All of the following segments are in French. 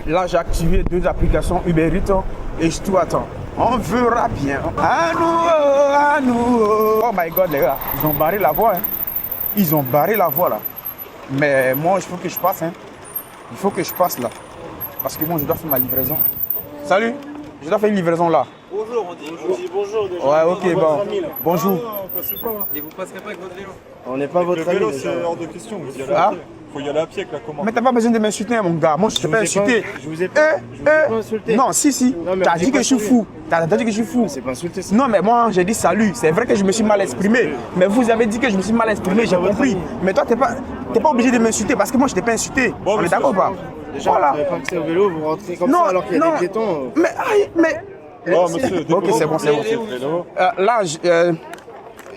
Là, j'ai activé 2 applications Uber Eats et je tout attends. On verra bien. À nous. Oh my god, les gars, ils ont barré la voie. Hein. Ils ont barré la voie là. Mais moi, il faut que je passe. Hein. Il faut que je passe là. Parce que moi, je dois faire ma livraison. Salut, je dois faire une livraison là. Bonjour, on dit bonjour déjà. Ouais, ok, bon. Bonjour. Et vous passerez pas avec votre vélo? On n'est pas votre ami. Le vélo, c'est hors de question. Vous y allez Ah. à pied. Faut y aller à pied avec la commande. Mais t'as pas besoin de m'insulter, mon gars. Moi, je t'ai pas insulté. Je vous ai pas insulté. Non, si. Non, mais T'as on dit est que pas je suis sérieux. fou. T'as dit que je suis fou. C'est pas insulté ça. Non, mais moi, j'ai dit salut. C'est vrai que je me suis mal exprimé. Mais vous avez dit que je me suis mal exprimé, j'ai compris. Mais toi, t'es pas obligé de m'insulter parce que moi, je t'ai pas insulté. Bon, On est monsieur, d'accord ou pas? Déjà, vous n'avez pas accès au vélo, vous rentrez comme ça alors qu'il y a des piétons. Mais, mais... Oh, monsieur, Ok, c'est bon. Là,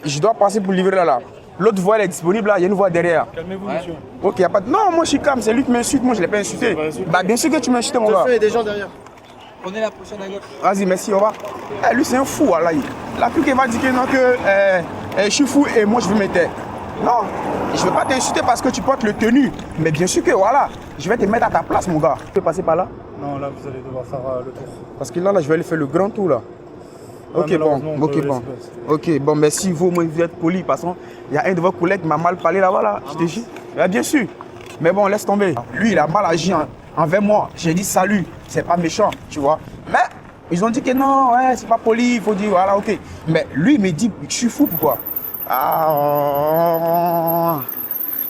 je dois passer pour livrer là. L'autre voie elle est disponible là, il y a une voie derrière. Calmez-vous, monsieur. Ok, y a pas de... Non, moi je suis calme, c'est lui qui m'insulte, moi je l'ai pas insulté. Bah bien sûr que tu m'as insulté mon gars. Il y a des gens derrière. Prenez la prochaine à gauche. Vas-y, merci, au revoir. Lui c'est un fou, là. La plus qu'il va dire que non, que je suis fou et moi je veux me taire. Non, je veux pas t'insulter parce que tu portes le tenue. Mais bien sûr que voilà, je vais te mettre à ta place mon gars. Tu peux passer par là? Non, là, vous allez devoir faire le tour. Parce que là, je vais aller faire le grand tour là. Ok, malheureusement, bon, on peut ok, bon. laisser passer. Ok, bon, mais si vous, moi, vous êtes poli, parce qu'il y a un de vos collègues qui m'a mal parlé là-bas, là, je te dis. Bien sûr. Mais bon, laisse tomber. Lui, il a mal agi envers moi. J'ai dit salut, c'est pas méchant, tu vois. Mais ils ont dit que non, ouais, c'est pas poli, il faut dire, voilà, ok. Mais lui, il me dit, je suis fou, pourquoi? Ah,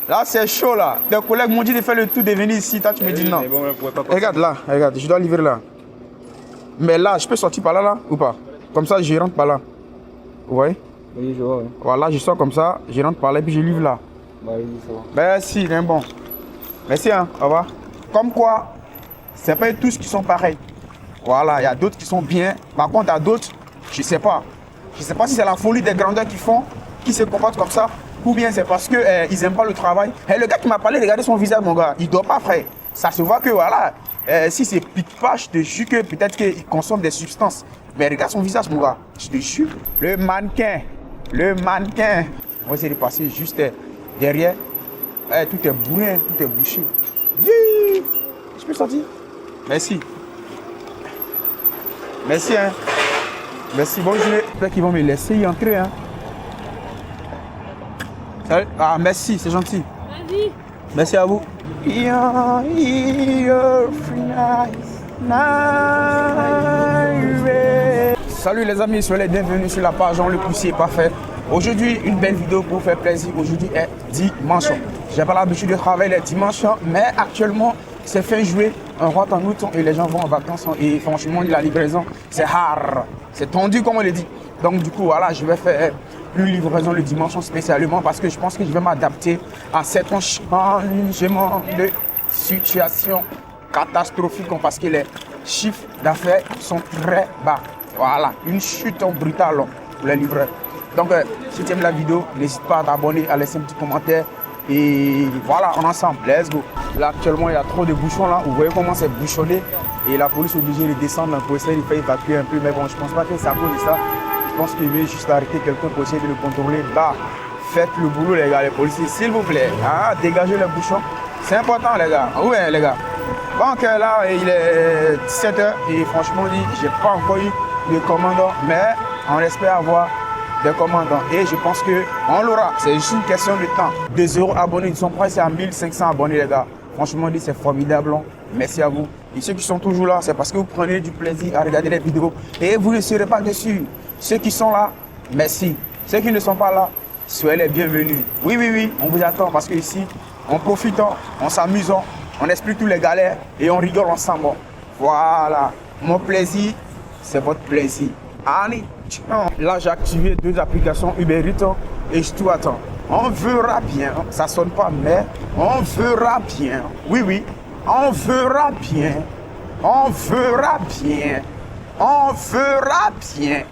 là, c'est chaud, là. Tes collègues m'ont dit de faire le tour de venir ici, toi, tu me dis non. Mais bon, là, vous pouvez pas passer. Regarde là, regarde, je dois livrer là. Mais là, je peux sortir par là, là, ou pas? Comme ça, je rentre par là. Vous voyez? Oui, je vois, oui. Voilà, je sors comme ça, je rentre par là et puis je livre là. Bah oui, ça va. Merci, c'est bon. Merci, hein, au revoir. Comme quoi, c'est pas tous qui sont pareils. Voilà, il y a d'autres qui sont bien. Par contre, il y a d'autres, je sais pas. Je sais pas si c'est la folie des grandeurs qui se comportent comme ça, ou bien c'est parce qu'ils n'aiment pas le travail. Et le gars qui m'a parlé, regardez son visage, mon gars. Il dort pas, frère. Ça se voit que, voilà, si c'est pique pas, je te jure que peut-être qu'il consomme des substances. Mais regarde son visage, mon gars. Je te jure. Le mannequin. On va essayer de passer juste derrière. Tout est bourré, tout est bouché. Yeah. Je peux sortir? Merci. Merci, hein. Merci, bonne journée. J'espère qu'ils vont me laisser y entrer, hein. Salut. Ah, merci, c'est gentil. Vas-y. Merci à vous. Salut les amis, soyez les bienvenus sur la page Jean Le Poussier Parfait. Aujourd'hui, une belle vidéo pour vous faire plaisir. Aujourd'hui est dimanche. J'ai pas l'habitude de travailler les dimanches, mais actuellement, c'est fin juillet, on rentre en août et les gens vont en vacances. Et franchement, la livraison, c'est hard. C'est tendu, comme on le dit. Donc du coup, voilà, je vais faire une livraison le dimanche spécialement parce que je pense que je vais m'adapter à certains changements de situation catastrophique parce que les chiffres d'affaires sont très bas. Voilà, une chute brutale pour les livreurs. Donc, si tu aimes la vidéo, n'hésite pas à t'abonner, à laisser un petit commentaire. Et voilà, on est ensemble. Let's go. Là, actuellement, il y a trop de bouchons là. Vous voyez comment c'est bouchonné. Et la police est obligée de descendre pour essayer de faire évacuer un peu. Mais bon, je pense pas que c'est à cause de ça. Je pense qu'il veut juste arrêter quelqu'un pour essayer de le contrôler. Bah, faites le boulot, les gars, les policiers, s'il vous plaît. Ah, dégagez les bouchons. C'est important, les gars. Oui, les gars. Donc là, il est 17h et franchement, j'ai pas encore eu de commandant. Mais on espère avoir des commandants et je pense qu'on l'aura. C'est juste une question de temps. 2 € abonnés, ils sont presque à 1500 abonnés, les gars. Franchement, c'est formidable. Merci à vous. Et ceux qui sont toujours là, c'est parce que vous prenez du plaisir à regarder les vidéos et vous ne serez pas déçus. Ceux qui sont là, merci. Ceux qui ne sont pas là, soyez les bienvenus. Oui, on vous attend parce qu'ici, on profite, on s'amuse, on explique tous les galères et on rigole ensemble. Voilà. Mon plaisir, c'est votre plaisir. Allez. Là, j'ai activé 2 applications Uber Eats et je tout attends. On verra bien. Ça sonne pas, mais on verra bien. Oui, on verra bien. On verra bien. On verra bien.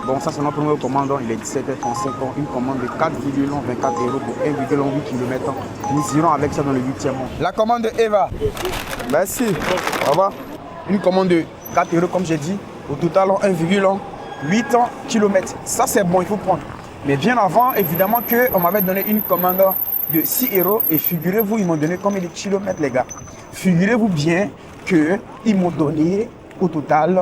Bon, ça c'est notre premier commandant. Il est 17h35. Une commande de 4,24 € pour 1,8 km. Nous irons avec ça dans le 8e mois. La commande de Eva. Merci. Au revoir. Une commande de 4 € comme j'ai dit. Au total, 1,8 km. Ça c'est bon, il faut prendre. Mais bien avant, évidemment qu'on m'avait donné une commande de 6 € et figurez-vous, ils m'ont donné combien de kilomètres, les gars? Figurez-vous bien qu'ils m'ont donné au total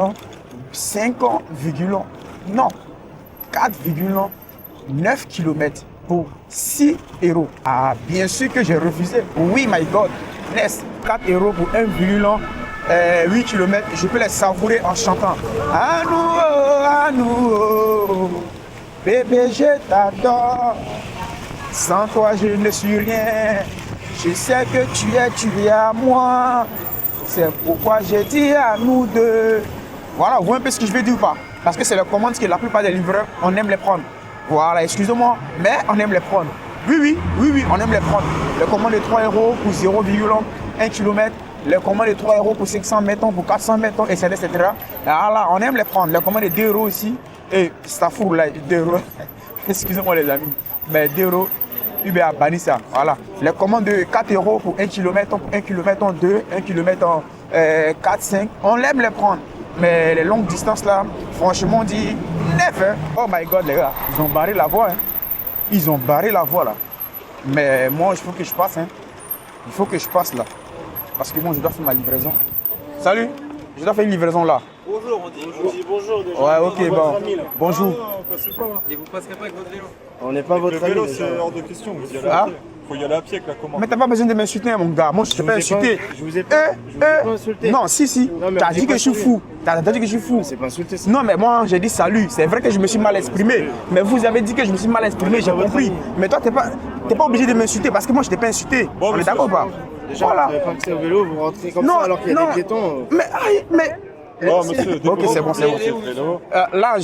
4,9 km pour 6 euros. Ah, bien sûr que j'ai refusé. Oui, my God. Laisse 4 euros pour 1,8 km. Je peux les savourer en chantant. À nous, oh, bébé, je t'adore. Sans toi, je ne suis rien. Je sais que tu es à moi. C'est pourquoi j'ai dit à nous deux. Voilà, vous voyez un peu ce que je veux dire ou pas? Parce que c'est la commande que la plupart des livreurs, on aime les prendre. Voilà, excusez-moi, mais on aime les prendre. Oui, on aime les prendre. Les commandes de 3 euros pour 0,1 km. Les commandes de 3 euros pour 500 mètres, pour 400 mètres, etc. Voilà, on aime les prendre. Les commandes de 2 euros aussi. Et ça fout là, 2 euros. Excusez-moi les amis, mais 2 euros. Uber a banni ça. Voilà. Les commandes de 4 euros pour 1 km, 1 km en 2, 1 km en 4, 5. On aime les prendre. Mais les longues distances là, franchement, on dit 9. Hein. Oh my God, les gars, ils ont barré la voie. Hein. Ils ont barré la voie là. Mais moi, il faut que je passe. Hein. Il faut que je passe là. Parce que moi, je dois faire ma livraison. Salut, je dois faire une livraison là. Bonjour, on dit bonjour déjà. Ouais, ok, bon. Bonjour. Et vous passerez pas avec votre vélo? On n'est pas Le votre ami. vélo, déjà. c'est hors de question. Vous y allez Ah. à pied. Faut y aller à pied avec la commande. Mais t'as pas besoin de m'insulter, mon gars. Moi, je t'ai pas insulté. Je vous ai pas insulté. Non, si. Non, mais T'as on dit est que pas je suis salué. fou. T'as dit que je suis fou. C'est pas insulté ça. Non, mais moi, j'ai dit salut. C'est vrai que je me suis mal exprimé. Mais vous avez dit que je me suis mal exprimé, j'ai compris. Mais toi, t'es pas obligé de m'insulter parce que moi, je t'ai pas insulté. Bon, On est monsieur, d'accord ou pas? Déjà, Voilà. vous n'avez pas accès au vélo, vous rentrez comme ça alors qu'il y a des piétons. Mais. Oh, monsieur, Ok, c'est bon. le vélo. Là,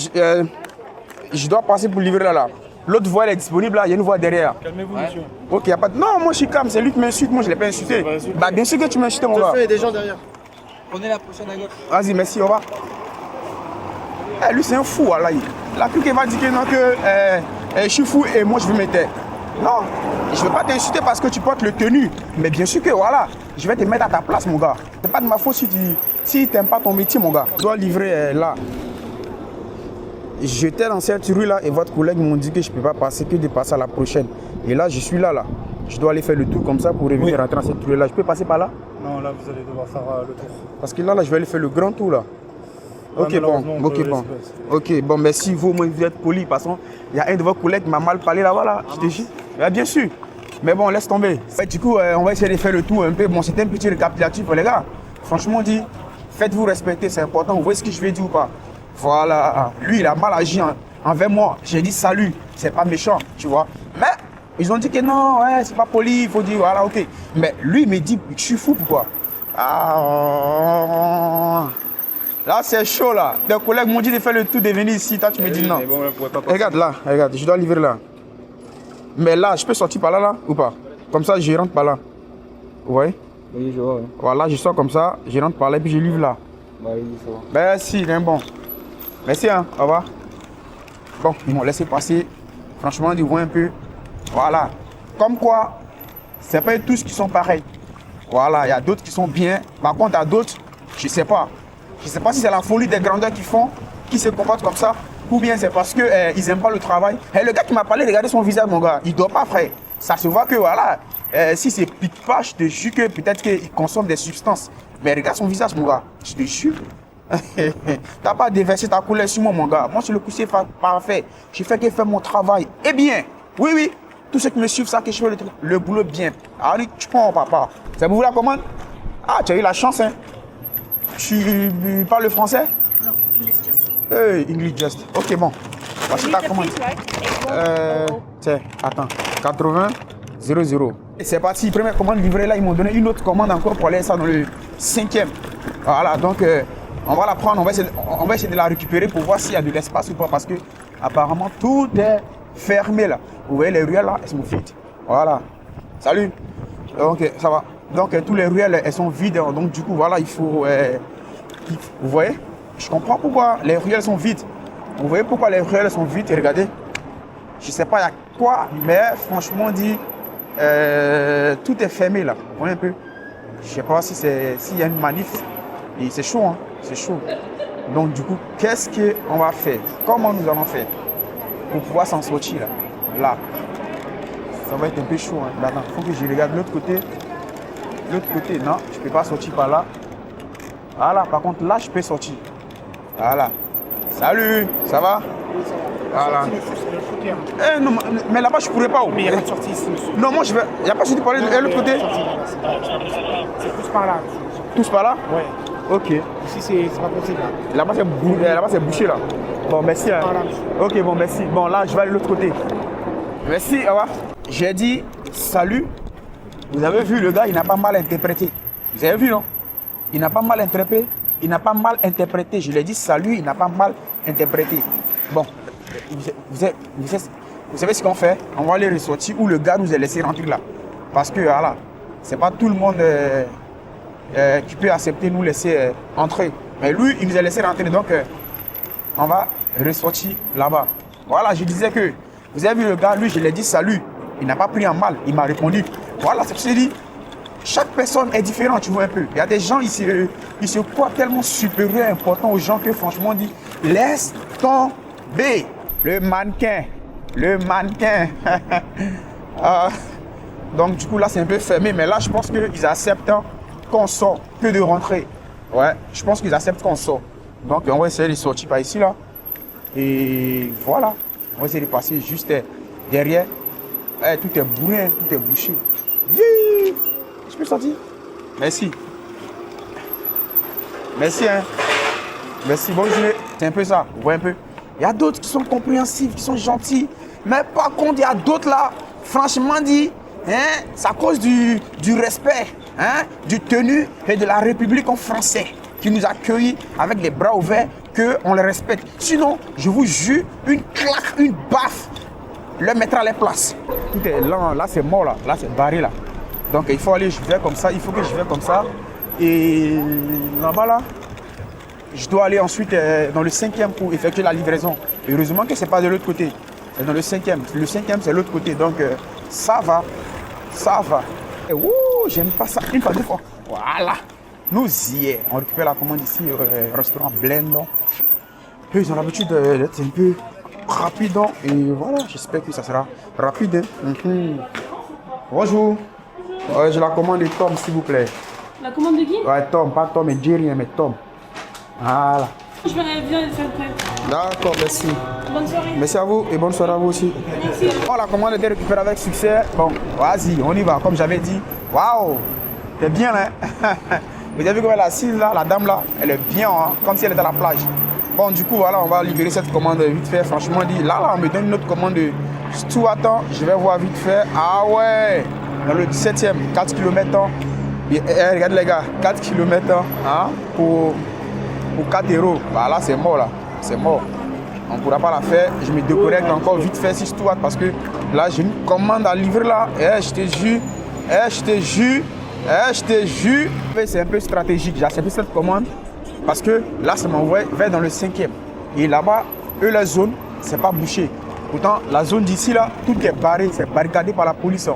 je dois passer pour livrer là. L'autre voie, elle est disponible là. Il y a une voie derrière. Calmez-vous, monsieur. Ok, y a pas de... Non, moi, je suis calme. C'est lui qui m'insulte. Moi, je l'ai pas insulté. pas insulté. Bah, bien sûr que tu m'as insulté, mon De gars. toute façon, il y a des gens derrière. Prenez la prochaine à gauche. Vas-y, merci, au revoir. Lui, c'est un fou, voilà. La truc, il va dire que non, que je suis fou et moi, je veux me taire. Non, je ne veux pas t'insulter parce que tu portes le tenue. Mais bien sûr que, voilà, je vais te mettre à ta place, mon gars. C'est pas de ma faute si tu n'aimes pas ton métier, mon gars. Je dois livrer là. J'étais dans cette rue-là et votre collègue m'ont dit que je ne peux pas passer, que de passer à la prochaine. Et là, je suis là. Je dois aller faire le tour comme ça pour revenir rentrer dans cette rue-là. Je peux passer par là? Non, là, vous allez devoir faire le tour. Parce que là, je vais aller faire le grand tour là. Ok, bon, ok, bon, merci, vous êtes poli. Parce qu'il y a un de vos collègues qui m'a mal parlé là, voilà, je te jure. Bien sûr. Mais bon, laisse tomber. Ouais, du coup, on va essayer de faire le tour un peu. Bon, c'était un petit récapitulatif, les gars. Franchement, dit, faites-vous respecter, c'est important. Vous voyez ce que je vais dire ou pas? Voilà. Lui, il a mal agi envers moi. J'ai dit salut, c'est pas méchant, tu vois. Mais ils ont dit que non, ouais, c'est pas poli, il faut dire, voilà, ok. Mais lui, il me dit, je suis fou, pourquoi? Ah. Là, c'est chaud, là. Des collègues m'ont dit de faire le tour, de venir ici. Toi, tu me dis non. Bon, là, vous pouvez pas passer. Regarde là, regarde, je dois livrer là. Mais là, je peux sortir par là, ou pas? Comme ça, je rentre par là. Vous voyez? Oui, je vois. Ouais. Voilà, je sors comme ça, je rentre par là et puis je livre là. Bah oui, ça va. Merci, c'est bon. Merci, hein, au revoir. Bon, ils m'ont laissé passer. Franchement, ils voient un peu. Voilà. Comme quoi, c'est pas tous qui sont pareils. Voilà, il y a d'autres qui sont bien. Par contre, il y a d'autres, je sais pas. Je sais pas si c'est la folie des grandeurs qui font, qui se comportent comme ça, ou bien c'est parce qu'ils n'aiment pas le travail. Et le gars qui m'a parlé, regardez son visage, mon gars. Il ne dort pas, frère. Ça se voit que, voilà, si c'est pique pas, je te jure que peut-être qu'il consomme des substances. Mais regarde son visage, mon gars. Je te jure. T'as pas déversé ta couleur sur moi, mon gars. Moi, c'est le poussier parfait. Je fais que faire mon travail. Eh bien, oui. Tous ceux qui me suivent, ça que je fais le boulot bien. Alors, tu prends, papa. C'est vous la commande? Ah, tu as eu la chance, hein. Tu parles le français? No, English just. Hey, English just. Ok, bon. Voici ta commande. Tiens, attends. 80 00. Et c'est parti. Première commande livrée là. Ils m'ont donné une autre commande encore pour aller ça dans le 5e. Voilà, donc on va la prendre. On va essayer de la récupérer pour voir s'il y a de l'espace ou pas. Parce que apparemment tout est fermé là. Vous voyez les ruelles là, elles sont vides. Voilà. Salut. Ok, ça va. Donc tous les ruelles elles sont vides. Donc du coup voilà, il faut. Vous voyez? Je comprends pourquoi les ruelles sont vides. Vous voyez pourquoi les ruelles sont vides? Et regardez. Je sais pas il y a quoi, mais franchement dit, tout est fermé là. Vous voyez un peu? Je sais pas s'il y a une manif. Et c'est chaud, hein? C'est chaud. Donc du coup, qu'est-ce qu'on va faire? Comment nous allons faire pour pouvoir s'en sortir là? Là. Ça va être un peu chaud. Hein. Attends, il faut que je regarde l'autre côté. L'autre côté, non, je ne peux pas sortir par là. Voilà, par contre, là, je peux sortir. Voilà. Salut, ça va? Voilà. Eh, non, mais là-bas, je pourrais pas. Mais il n'y a pas de sortie ici, monsieur. Non, moi, je vais. Il n'y a pas de sortie pour aller de l'autre côté? C'est plus par là. Tous par là? Ouais. Ok. Ici, c'est pas possible. Là. Là-bas, c'est bouché, là. Bon, merci. Hein. Par là, monsieur. Ok, bon, merci. Bon, là, je vais aller de l'autre côté. Merci, au revoir. J'ai dit salut. Vous avez vu, le gars, il n'a pas mal interprété. Vous avez vu, non? Il n'a pas mal interprété. Il n'a pas mal interprété. Je lui ai dit salut, il n'a pas mal interprété. Bon, vous savez ce qu'on fait? On va aller ressortir où le gars nous a laissé rentrer là. Parce que, voilà, c'est pas tout le monde qui peut accepter nous laisser entrer. Mais lui, il nous a laissé rentrer. Donc, on va ressortir là-bas. Voilà, je disais que, vous avez vu le gars, lui, je lui ai dit salut. Il n'a pas pris en mal. Il m'a répondu. Voilà, c'est ce que je dis. Chaque personne est différente, tu vois un peu. Il y a des gens, ils se croient tellement supérieurs, importants aux gens que franchement, on dit, laisse tomber. Le mannequin. Donc du coup, là, c'est un peu fermé. Mais là, je pense qu'ils acceptent qu'on sort que de rentrer. Ouais, je pense qu'ils acceptent qu'on sort. Donc, on va essayer de sortir par ici, là. Et voilà. On va essayer de passer juste derrière. Tout est bourré, tout est bouché. Yeah. Je peux sortir? Merci. Merci, hein. Merci, bonne journée. C'est un peu ça, vous voyez un peu. Il y a d'autres qui sont compréhensifs, qui sont gentils. Mais par contre, il y a d'autres là, franchement dit, hein, c'est à cause du respect, hein, du tenue et de la République en français qui nous accueille avec les bras ouverts, qu'on les respecte. Sinon, je vous jure, une claque, une baffe, le mettra à les places. Tout est lent, là c'est mort, là c'est barré là. Donc il faut aller, je vais comme ça, il faut que je vais comme ça. Et là-bas là, je dois aller ensuite dans le 5e pour effectuer la livraison. Heureusement que c'est pas de l'autre côté, c'est dans le 5e. Le 5e c'est l'autre côté, donc ça va. Et ouh, j'aime pas ça, une fois, deux fois. Voilà, nous y est. On récupère la commande ici au restaurant Blend. Ils ont l'habitude d'être un peu rapide. Et voilà, j'espère que ça sera rapide. Bonjour. Ouais, j'ai la commande de Tom, s'il vous plaît. La commande de qui? Ouais, Tom, pas Tom et Jerry, mais Tom. Voilà. Je vais bien faire prêt. D'accord, merci. Bonne soirée. Merci à vous et bonne soirée à vous aussi. Merci. Bon, la commande était récupérée avec succès. Bon, vas-y, on y va, comme j'avais dit. Waouh, c'est bien, hein. Vous avez vu comment elle est assise là, la dame là, elle est bien, hein, comme si elle était à la plage. Bon, du coup, voilà, on va libérer cette commande vite fait. Franchement, dit, là, on me donne une autre commande de tout. Attends, je vais voir vite fait. Ah ouais, dans le 17e, 4 km. Regardez les gars, 4 km hein, pour 4 €. Bah là, c'est mort là, c'est mort. On ne pourra pas la faire. Je me déconnecte encore vite fait si je trouve parce que là, j'ai une commande à livrer là. Je te jure. C'est un peu stratégique. J'ai accepté cette commande parce que là, ça m'envoie vers dans le 5e. Et là-bas, eux, la zone, c'est pas bouché. Pourtant, la zone d'ici là, tout est barré, c'est barricadé par la police.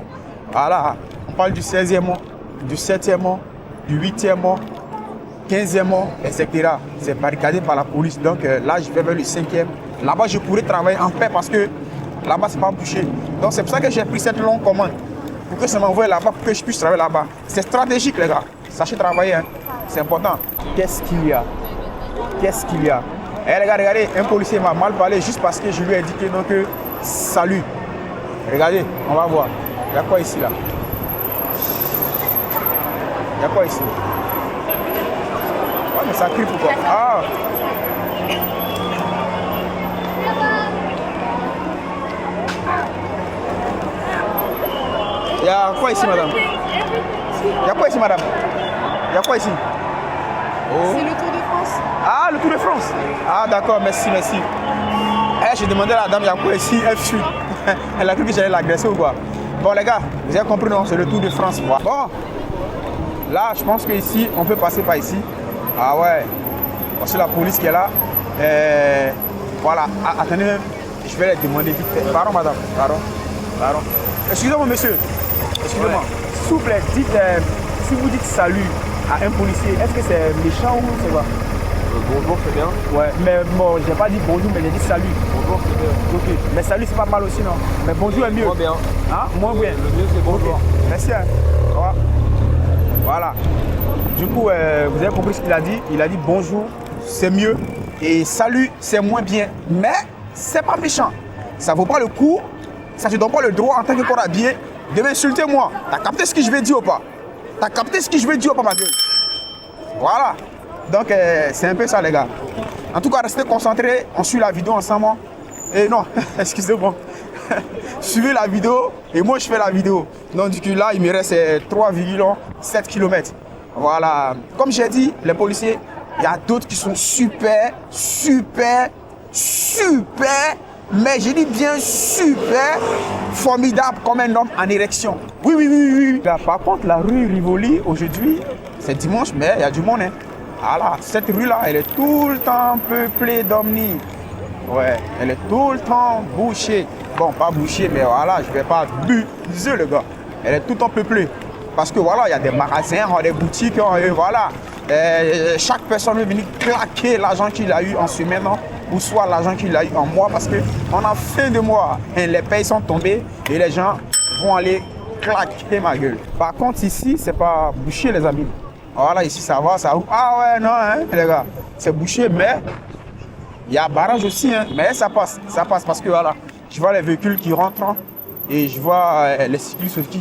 Voilà, on parle du 16e, du 7e, du 8e, 15e, etc. C'est barricadé par la police. Donc là, je vais vers le 5e. Là-bas, je pourrais travailler en paix parce que là-bas, c'est pas bouché. Donc c'est pour ça que j'ai pris cette longue commande. Pour que ça m'envoie là-bas, pour que je puisse travailler là-bas. C'est stratégique, les gars. Sachez travailler, hein. C'est important. Qu'est-ce qu'il y a? Eh les gars, regardez, un policier m'a mal parlé juste parce que je lui ai indiqué donc salut. Regardez, on va voir. Il y a quoi ici là? Il y a quoi ici? Ouais, mais ça crie pourquoi? Ah! Il y a quoi ici, madame? Il y a quoi ici, madame? Il y a quoi ici? Oh. C'est le Tour de France. Ah, le Tour de France. Ah, d'accord, merci. J'ai demandé à la dame, il y a quoi ici? Elle fuit. Elle a cru que j'allais l'agresser ou quoi? Bon, les gars, vous avez compris, non? C'est le Tour de France. Bon, là, je pense qu'ici, on peut passer par ici. Ah ouais. C'est la police qui est là. Voilà, attendez, je vais les demander vite fait. Pardon, madame. Pardon. Excusez-moi, monsieur. Excusez-moi. Ouais. S'il vous plaît, dites, si vous dites salut à un policier, est-ce que c'est méchant ou c'est quoi? Bonjour, c'est bien. Ouais, mais bon, j'ai pas dit bonjour, mais j'ai dit salut. Bonjour, c'est bien. Ok, mais salut, c'est pas mal aussi, non? Mais bonjour est mieux. Moins bien. Hein? Moins bien. Le mieux, c'est bonjour. Okay. Merci. Hein. Au revoir. Voilà. Du coup, vous avez compris ce qu'il a dit. Il a dit bonjour, c'est mieux. Et salut, c'est moins bien. Mais c'est pas méchant. Ça vaut pas le coup. Ça te donne pas le droit en tant que corps habillé de m'insulter moi. T'as capté ce que je vais dire ou pas? T'as capté ce que je vais dire ou pas, ma gueule? Voilà. Donc, c'est un peu ça, les gars. En tout cas, restez concentrés. On suit la vidéo ensemble. Et non, excusez-moi. Suivez la vidéo et moi, je fais la vidéo. Donc, du coup, là, il me reste 3,7 km. Voilà. Comme j'ai dit, les policiers, il y a d'autres qui sont super, mais je dis bien super formidable comme un homme en érection. Oui. Là, par contre, la rue Rivoli, aujourd'hui, c'est dimanche, mais il y a du monde. Hein. Voilà, cette rue-là, elle est tout le temps peuplée d'omnis. Ouais, elle est tout le temps bouchée. Bon, pas bouchée, mais voilà, je vais pas abuser, le gars. Elle est tout le temps peuplée. Parce que voilà, il y a des magasins, des boutiques, et voilà. Chaque personne veut venir claquer l'argent qu'il a eu en semaine, ou soit l'argent qu'il a eu en mois, parce qu'on a fin de mois, les payes sont tombées et les gens vont aller claquer ma gueule. Par contre, ici, c'est pas bouché, les amis. Voilà, ici, ça va, ça roule. Ah ouais, non, hein, les gars, c'est bouché, mais il y a barrage aussi, hein, mais ça passe parce que voilà, je vois les véhicules qui rentrent et je vois les cyclistes aussi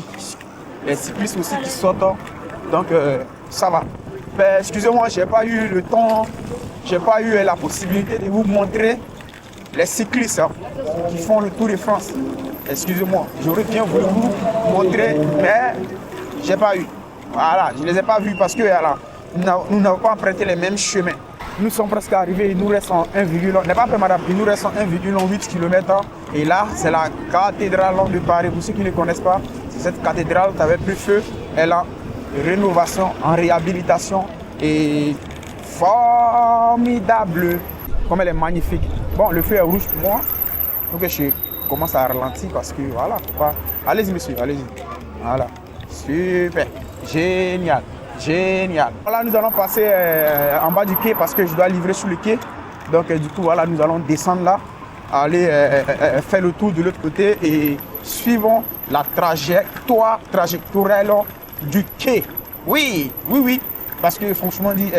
qui sortent. Donc, ça va. Excusez-moi, j'ai pas eu le temps, j'ai pas eu la possibilité de vous montrer les cyclistes qui font le Tour de France. Excusez-moi, j'aurais bien voulu vous montrer, mais j'ai pas eu. Voilà, je ne les ai pas vus parce que voilà, nous n'avons pas emprunté les mêmes chemins. Nous sommes presque arrivés, il nous reste 1,8 n'est pas prêt, madame, il nous reste 1,8 km. Et là, c'est la cathédrale de Paris. Pour ceux qui ne connaissent pas, cette cathédrale qui avait pris feu, elle a rénovation, en réhabilitation et formidable. Comme elle est magnifique. Bon, le feu est rouge pour moi. Donc je commence à ralentir parce que voilà, faut pas. Allez-y, monsieur, allez-y. Voilà. Super. Génial. Voilà, nous allons passer en bas du quai parce que je dois livrer sur le quai. Donc du coup, voilà, nous allons descendre là, aller faire le tour de l'autre côté et suivons la trajectoire du quai. Oui. Parce que franchement dit,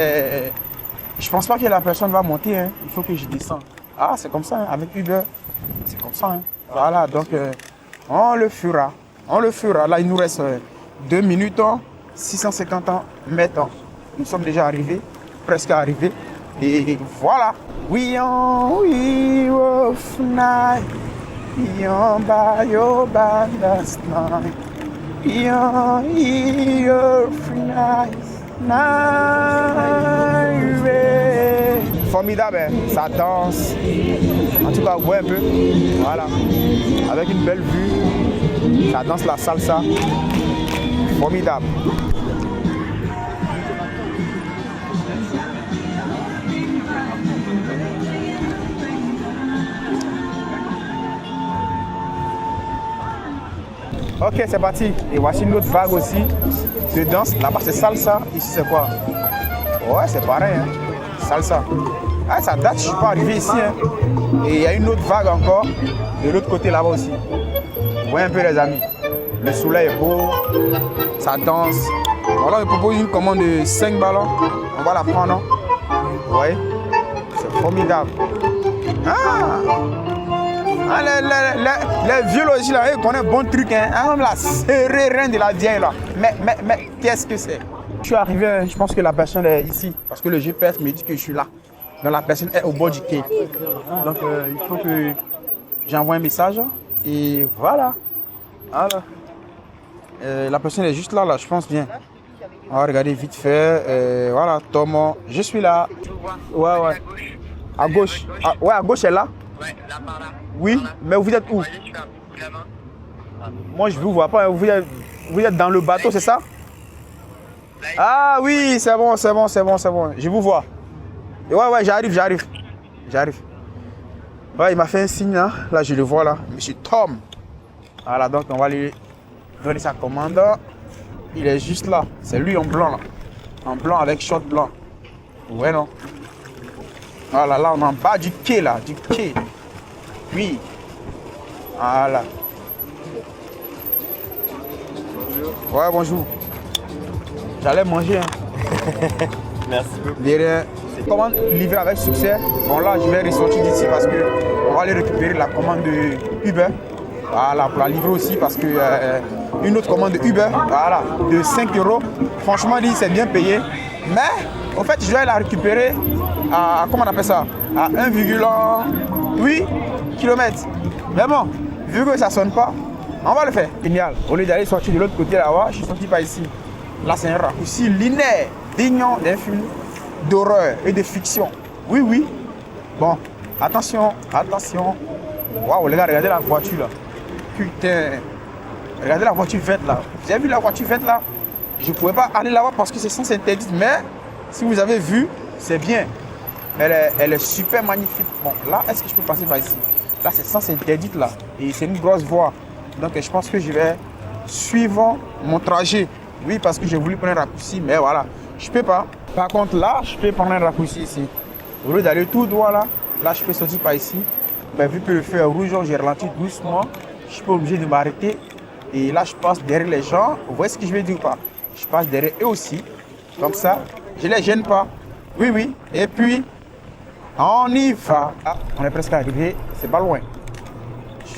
je pense pas que la personne va monter. Hein. Il faut que je descende. Ah, c'est comme ça, hein. Avec Uber, c'est comme ça. Hein. Voilà, donc on le fera. Là, il nous reste 2 minutes, 650 mètres. Nous sommes déjà arrivés, presque arrivés. Et voilà. We will fly beyond by your last night. Beyond your night. Formidable, hein? Ça danse. En tout cas, ouais un peu. Voilà. Avec une belle vue. Ça danse la salsa. Formidable. Ok, c'est parti. Et voici une autre vague aussi de danse. Là-bas, c'est salsa. Ici, c'est quoi? Ouais, c'est pareil. Hein? Salsa. Ah, ça date, je ne suis pas arrivé ici. Hein? Et il y a une autre vague encore de l'autre côté là-bas aussi. Vous voyez un peu, les amis. Le soleil est beau. Ça danse. Voilà, je propose une commande de 5 ballons. On va la prendre. Vous voyez? C'est formidable. Les vieux logis là, ils connaissent bon truc, hein. Même la serrée de la vieille là. Mais qu'est-ce que c'est? Je suis arrivé, je pense que la personne est ici. Parce que le GPS me dit que je suis là. Donc la personne est au bord du quai. Donc il faut que j'envoie un message. Et voilà. La personne est juste là, je pense bien. On va regarder vite fait. Voilà, Thomas, je suis là. Ouais. À gauche. Ouais, à gauche est là. Oui, mais vous êtes où? Moi, je ne vous vois pas. Vous êtes dans le bateau, c'est ça? Ah oui, c'est bon. Je vous vois. Ouais, j'arrive. Ouais, il m'a fait un signe là. Là, je le vois là. Monsieur Tom. Voilà, donc on va lui donner sa commande. Il est juste là. C'est lui en blanc là. En blanc avec short blanc. Ouais, non? Voilà, là, on est en bas du quai là. Du quai. Oui. Voilà. Ouais, bonjour. J'allais manger. Hein. Merci beaucoup. Derrière, commande livrée avec succès. Bon là, je vais ressortir d'ici parce que on va aller récupérer la commande de Uber. Voilà, pour la livrer aussi parce que une autre commande de Uber, voilà, de 5 €. Franchement, dit c'est bien payé. Mais, en fait, je dois la récupérer à, comment on appelle ça, à 1,8 km. Mais bon, vu que ça sonne pas, on va le faire. Génial. Au lieu d'aller sortir de l'autre côté là-bas, je suis sorti par ici. Là, c'est un raccourci linéaire, digne d'un film d'horreur et de fiction. Oui, oui. Bon, attention, attention. Waouh, les gars, regardez la voiture là. Putain. Regardez la voiture verte là. Vous avez vu la voiture verte là? Je ne pouvais pas aller là-bas parce que c'est sens interdit. Mais si vous avez vu, c'est bien. Elle est super magnifique. Bon, là, est-ce que je peux passer par ici? Là, c'est sens interdit là. Et c'est une grosse voie. Donc, je pense que je vais suivre mon trajet. Oui, parce que j'ai voulu prendre un raccourci. Mais voilà, je ne peux pas. Par contre, là, je peux prendre un raccourci ici. Au lieu d'aller tout droit là, là, je peux sortir par ici. Mais vu que le feu est rouge, j'ai ralenti doucement. Je suis pas obligé de m'arrêter. Et là, je passe derrière les gens. Vous voyez ce que je veux dire ou pas? Je passe derrière eux aussi. Comme ça, je ne les gêne pas. Oui, oui. Et puis, on y va. Ah, on est presque arrivé. C'est pas loin.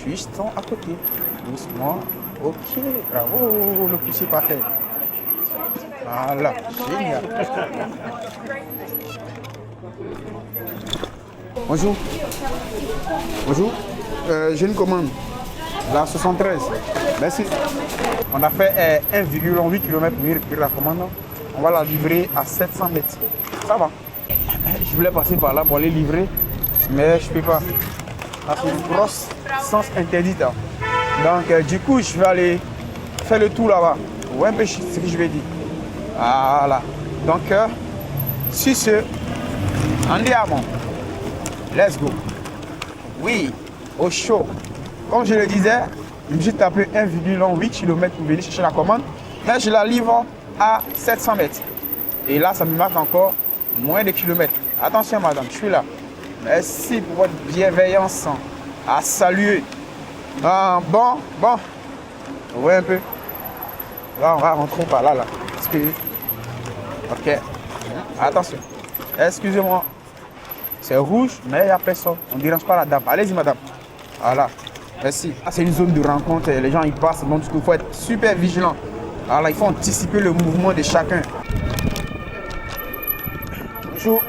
Juste à côté. Doucement. Ok. Bravo. Le poussier parfait. Voilà. Génial. Bonjour. Bonjour. J'ai une commande. La 73. Merci. On a fait 1,8 km pour récupérer la commande. On va la livrer à 700 mètres. Ça va. Je voulais passer par là pour aller livrer, mais je ne peux pas. C'est une grosse sens interdite. Donc, du coup, je vais aller faire le tour là-bas. Vous voyez un peu ce que je vais dire. Voilà. Donc, sur ce, andiamo. Let's go. Oui, au chaud. Comme je le disais, je me suis tapé 1,8 km pour venir chercher la commande. Mais je la livre à 700 mètres. Et là, ça me marque encore moins de kilomètres. Attention, madame, je suis là. Merci pour votre bienveillance à saluer. Bon. Vous voyez un peu. Là, on va rentrer par là. Parce que... Ok. Attention. Excusez-moi. C'est rouge, mais il n'y a personne. On ne dérange pas la dame. Allez-y, madame. Voilà. Merci. C'est une zone de rencontre. Les gens y passent. Donc, il faut être super vigilant. Alors, il faut anticiper le mouvement de chacun. Bonjour.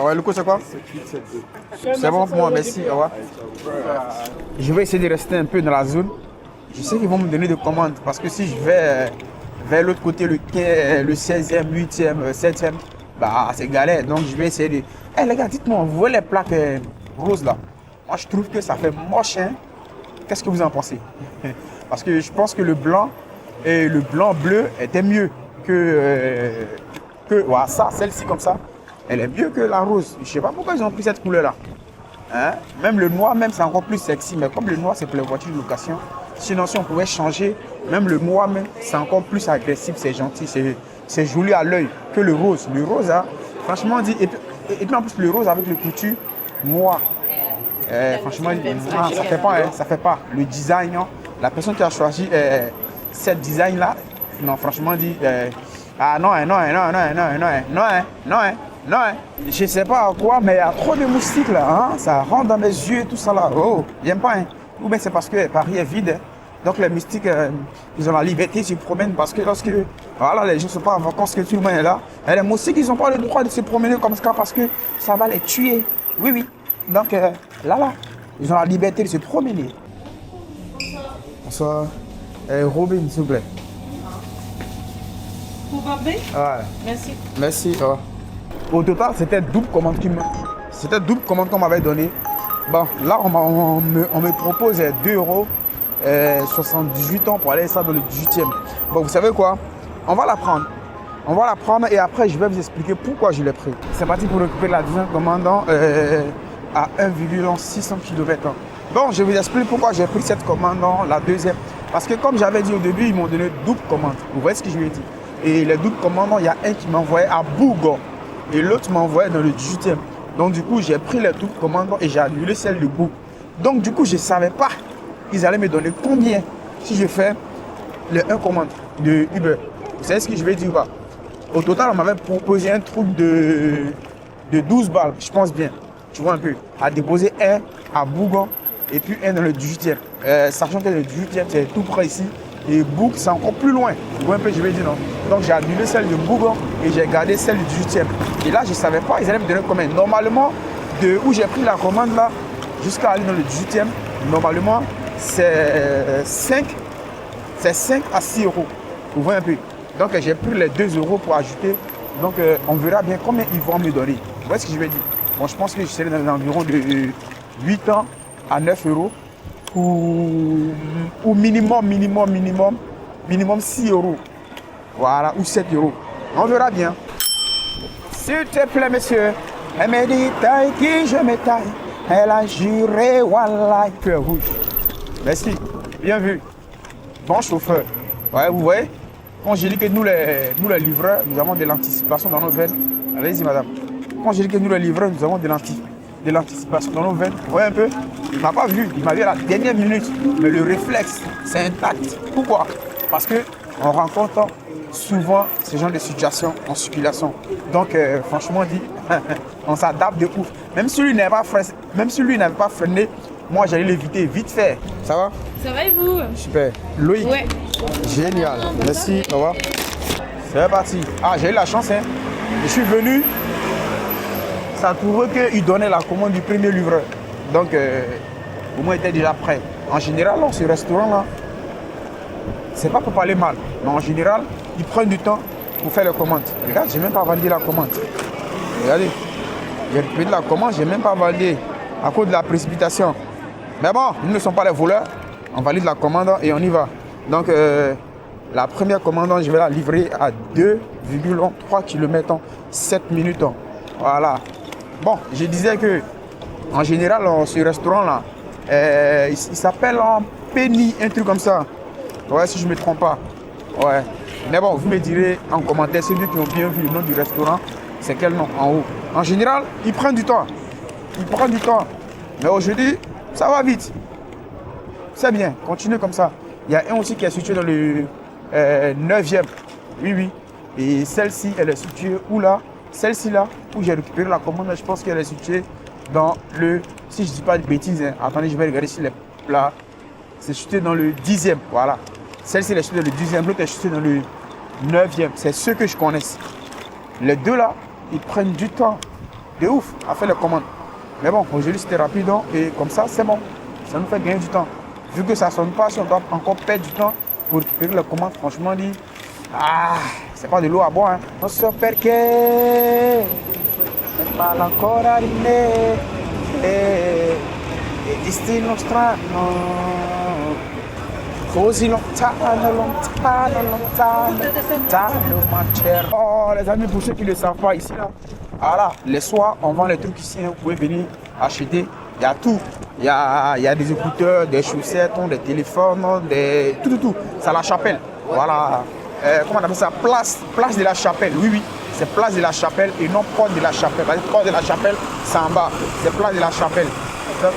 Ouais, le coup, c'est quoi? C'est bon pour moi, merci. Au revoir. Je vais essayer de rester un peu dans la zone. Je sais qu'ils vont me donner des commandes parce que si je vais vers l'autre côté, le 16e, 8e, 7e, bah, c'est galère. Donc, je vais essayer de... Eh les gars, dites-moi, vous voyez les plaques roses là? Moi, je trouve que ça fait moche. Hein? Qu'est-ce que vous en pensez? Parce que je pense que le blanc et le blanc-bleu étaient mieux que voilà, ça, celle-ci comme ça. Elle est mieux que la rose. Je ne sais pas pourquoi ils ont pris cette couleur-là. Hein? Même le noir, même c'est encore plus sexy. Mais comme le noir, c'est pour les voitures de location. Sinon, si on pouvait changer, même le noir, même, c'est encore plus agressif, c'est gentil, c'est joli à l'œil que le rose. Le rose, hein, franchement dit, et puis en plus le rose avec le couture noir. Franchement, ça fait pas, hein, ça fait pas. Le design, hein, la personne qui a choisi cette design-là, non, franchement dit, non, je sais pas quoi, mais il y a trop de moustiques là, hein? Ça rentre dans mes yeux, tout ça là. Oh, j'aime pas, hein? Ou bien c'est parce que Paris est vide. Hein? Donc les moustiques, ils ont la liberté de se promèner parce que lorsque voilà, les gens ne sont pas en vacances, que tout le monde est là. Et les moustiques, ils n'ont pas le droit de se promener comme ça parce que ça va les tuer. Oui, oui. Donc là, ils ont la liberté de se promener. Bonsoir. Robin, s'il vous plaît. Vous parlez? Ouais. Merci. Merci. Au total, c'était double commande qu'on m'avait donné. Bon, là, on me propose 2 €, 78 ans pour aller ça dans le 18e. Bon, vous savez quoi? On va la prendre. On va la prendre et après, je vais vous expliquer pourquoi je l'ai pris. C'est parti pour récupérer la deuxième commande à 1,600 km. Bon, je vous explique pourquoi j'ai pris cette commande, la deuxième. Parce que comme j'avais dit au début, ils m'ont donné double commande. Vous voyez ce que je lui ai dit? Et les doubles commandes, il y a un qui m'envoyait à Bourg et l'autre m'envoyait dans le 18e. Donc du coup, j'ai pris les doubles commandes et j'ai annulé celle de Bourg. Donc du coup, je ne savais pas ils allaient me donner combien si je fais le 1 commande de Uber. Vous savez ce que je vais dire ou pas? Au total, on m'avait proposé un truc de 12 balles, je pense bien. Tu vois un peu, à déposer un à Bougon et puis un dans le 18e. Sachant que le 18e, c'est tout près ici. Et Boug, c'est encore plus loin. Tu vois un peu, je vais dire non. Donc j'ai annulé celle de Bougon et j'ai gardé celle du 18e. Et là, je ne savais pas, ils allaient me donner combien. Normalement, de où j'ai pris la commande là, jusqu'à aller dans le 18e, normalement, c'est 5 à 6 euros. Vous voyez un peu. Donc j'ai pris les 2 euros pour ajouter. Donc on verra bien combien ils vont me donner. Vous voyez ce que je vais dire? Bon, je pense que je serai dans environ de 8 ans à 9 euros. Ou minimum 6 euros. Voilà, ou 7 euros. On verra bien. S'il te plaît, monsieur. Elle me dit taille qui je me taille. Elle a juré, voilà, cœur rouge. Merci, bien vu. Bon chauffeur. Ouais, vous voyez, quand je dis que nous les livreurs, nous avons de l'anticipation dans nos veines. Allez-y, madame. Quand je dis que nous les livreurs, nous avons de l'anticipation dans nos veines. Vous voyez un peu? Il ne m'a pas vu, il m'a vu à la dernière minute. Mais le réflexe, c'est intact. Pourquoi? Parce qu'on rencontre souvent ce genre de situations en circulation. Donc, franchement dit, on s'adapte de ouf. Même si lui n'avait pas freiné, moi j'allais l'éviter vite fait. Ça va? Ça va et vous? Super. Loïc? Ouais. Génial. Merci. Au revoir. C'est parti. Ah, j'ai eu la chance, hein. Je suis venu. Ça trouvait qu'il donnait la commande du premier livreur. Donc, au moins, il était déjà prêt. En général, dans ce restaurant-là, c'est pas pour parler mal, mais en général, ils prennent du temps pour faire les commandes. Regarde, j'ai même pas validé la commande. Regardez, j'ai récupéré la commande, j'ai même pas validé à cause de la précipitation. Mais bon, nous ne sommes pas les voleurs. On valide la commande et on y va. Donc, la première commande, je vais la livrer à 2,3 km en 7 minutes. Voilà. Bon, je disais que en général, ce restaurant-là, il s'appelle Penny, un truc comme ça. Ouais, si je ne me trompe pas. Ouais. Mais bon, vous me direz en commentaire, ceux qui ont bien vu le nom du restaurant, c'est quel nom en haut. En général, ils prennent du temps. Mais aujourd'hui, ça va vite. C'est bien, continuez comme ça. Il y a un aussi qui est situé dans le 9e. Oui. Et celle-ci, elle est située où là? Celle-ci là, où j'ai récupéré la commande, je pense qu'elle est située dans le... Si je ne dis pas de bêtises, hein, attendez, je vais regarder si les plats. C'est situé dans le 10e, voilà. Celle-ci est située dans le 10e, l'autre est située dans le 9e. C'est ceux que je connaisse. Les deux là, ils prennent du temps de ouf à faire les commandes. Mais bon, aujourd'hui c'était rapide et comme ça, c'est bon. Ça nous fait gagner du temps. Vu que ça ne sonne pas, si on doit encore perdre du temps pour récupérer les commandes, franchement dit, c'est pas de l'eau à boire. Hein. Non so perché mi parla ancora di me e destino strano così lontano manchero. Oh les amis, pour ceux qui ne le savent pas ici là, voilà, les soirs on vend les trucs ici, hein, vous pouvez venir acheter. Il y a tout. Il y a des écouteurs, des chaussettes, des téléphones, tout. C'est à la chapelle. Voilà. Comment on appelle ça? Place de la Chapelle. Oui. C'est place de la Chapelle et non porte de la Chapelle. Porte de la Chapelle, c'est en bas. C'est place de la Chapelle. Donc,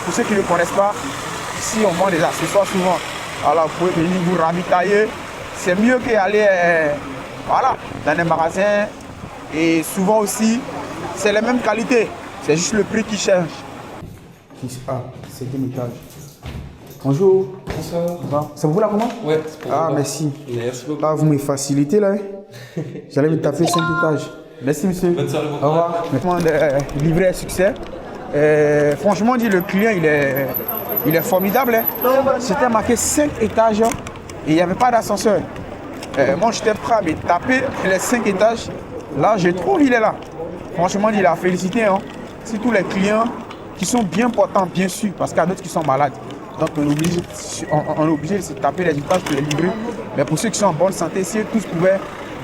pour ceux qui ne connaissent pas, ici on vend des accessoires souvent. Alors, vous pouvez venir vous ravitailler. C'est mieux qu'aller dans des magasins. Et souvent aussi, c'est la même qualité. C'est juste le prix qui change. 7e étage. Bonjour. Bonsoir. C'est vous la commande? Ouais, c'est pour moi. Merci. Merci beaucoup. Vous me facilitez là. J'allais me taper 5 étages. Merci monsieur. Bonne soirée. Au revoir. Maintenant, livré à succès. Franchement dit, le client il est formidable. Hein. C'était marqué 5 étages et il n'y avait pas d'ascenseur. Moi j'étais prêt à me taper les 5 étages. Là je trouve il est là. Franchement il a félicité. Hein. C'est tous les clients qui sont bien portants, bien sûr, parce qu'il y a d'autres qui sont malades. Donc on est obligé de se taper les étages pour les livrer. Mais pour ceux qui sont en bonne santé, si tous pouvaient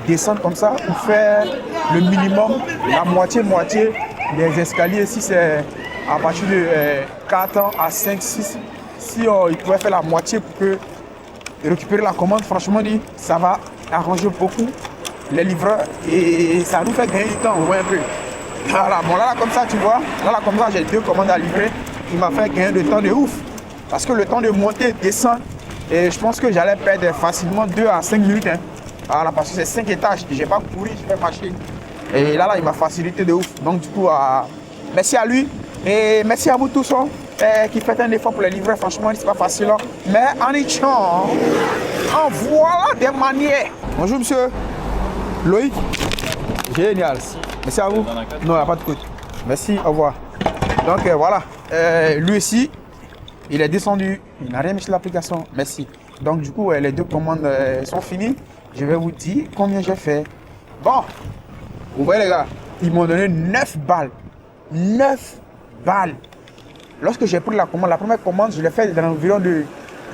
descendre comme ça ou faire le minimum, la moitié des escaliers, si c'est à partir de 4 ans à 5, 6, si ils pouvaient faire la moitié pour récupérer la commande, franchement dit, ça va arranger beaucoup les livreurs et ça nous fait gagner du temps, on voit un peu. Voilà, bon là comme ça tu vois, là comme ça j'ai 2 commandes à livrer, qui m'a fait gagner de temps de ouf. Parce que le temps de monter et descendre, et je pense que j'allais perdre facilement 2 à 5 minutes. Hein. Voilà, parce que c'est 5 étages. Je n'ai pas couru, je vais marcher. Et là, il m'a facilité de ouf. Donc du coup, merci à lui. Et merci à vous tous qui faites un effort pour les livrer. Franchement, c'est pas facile. Hein. Mais en échange, en voilà des manières. Bonjour monsieur. Loïc. Génial. Merci à vous. Non, il n'y a pas de coût. Merci, au revoir. Donc voilà. Lui aussi, il est descendu. Il n'a rien mis sur l'application. Merci. Donc du coup, les 2 commandes sont finies. Je vais vous dire combien j'ai fait. Bon, vous voyez les gars, ils m'ont donné 9 balles. 9 balles. Lorsque j'ai pris la commande, la première commande, je l'ai fait dans environ de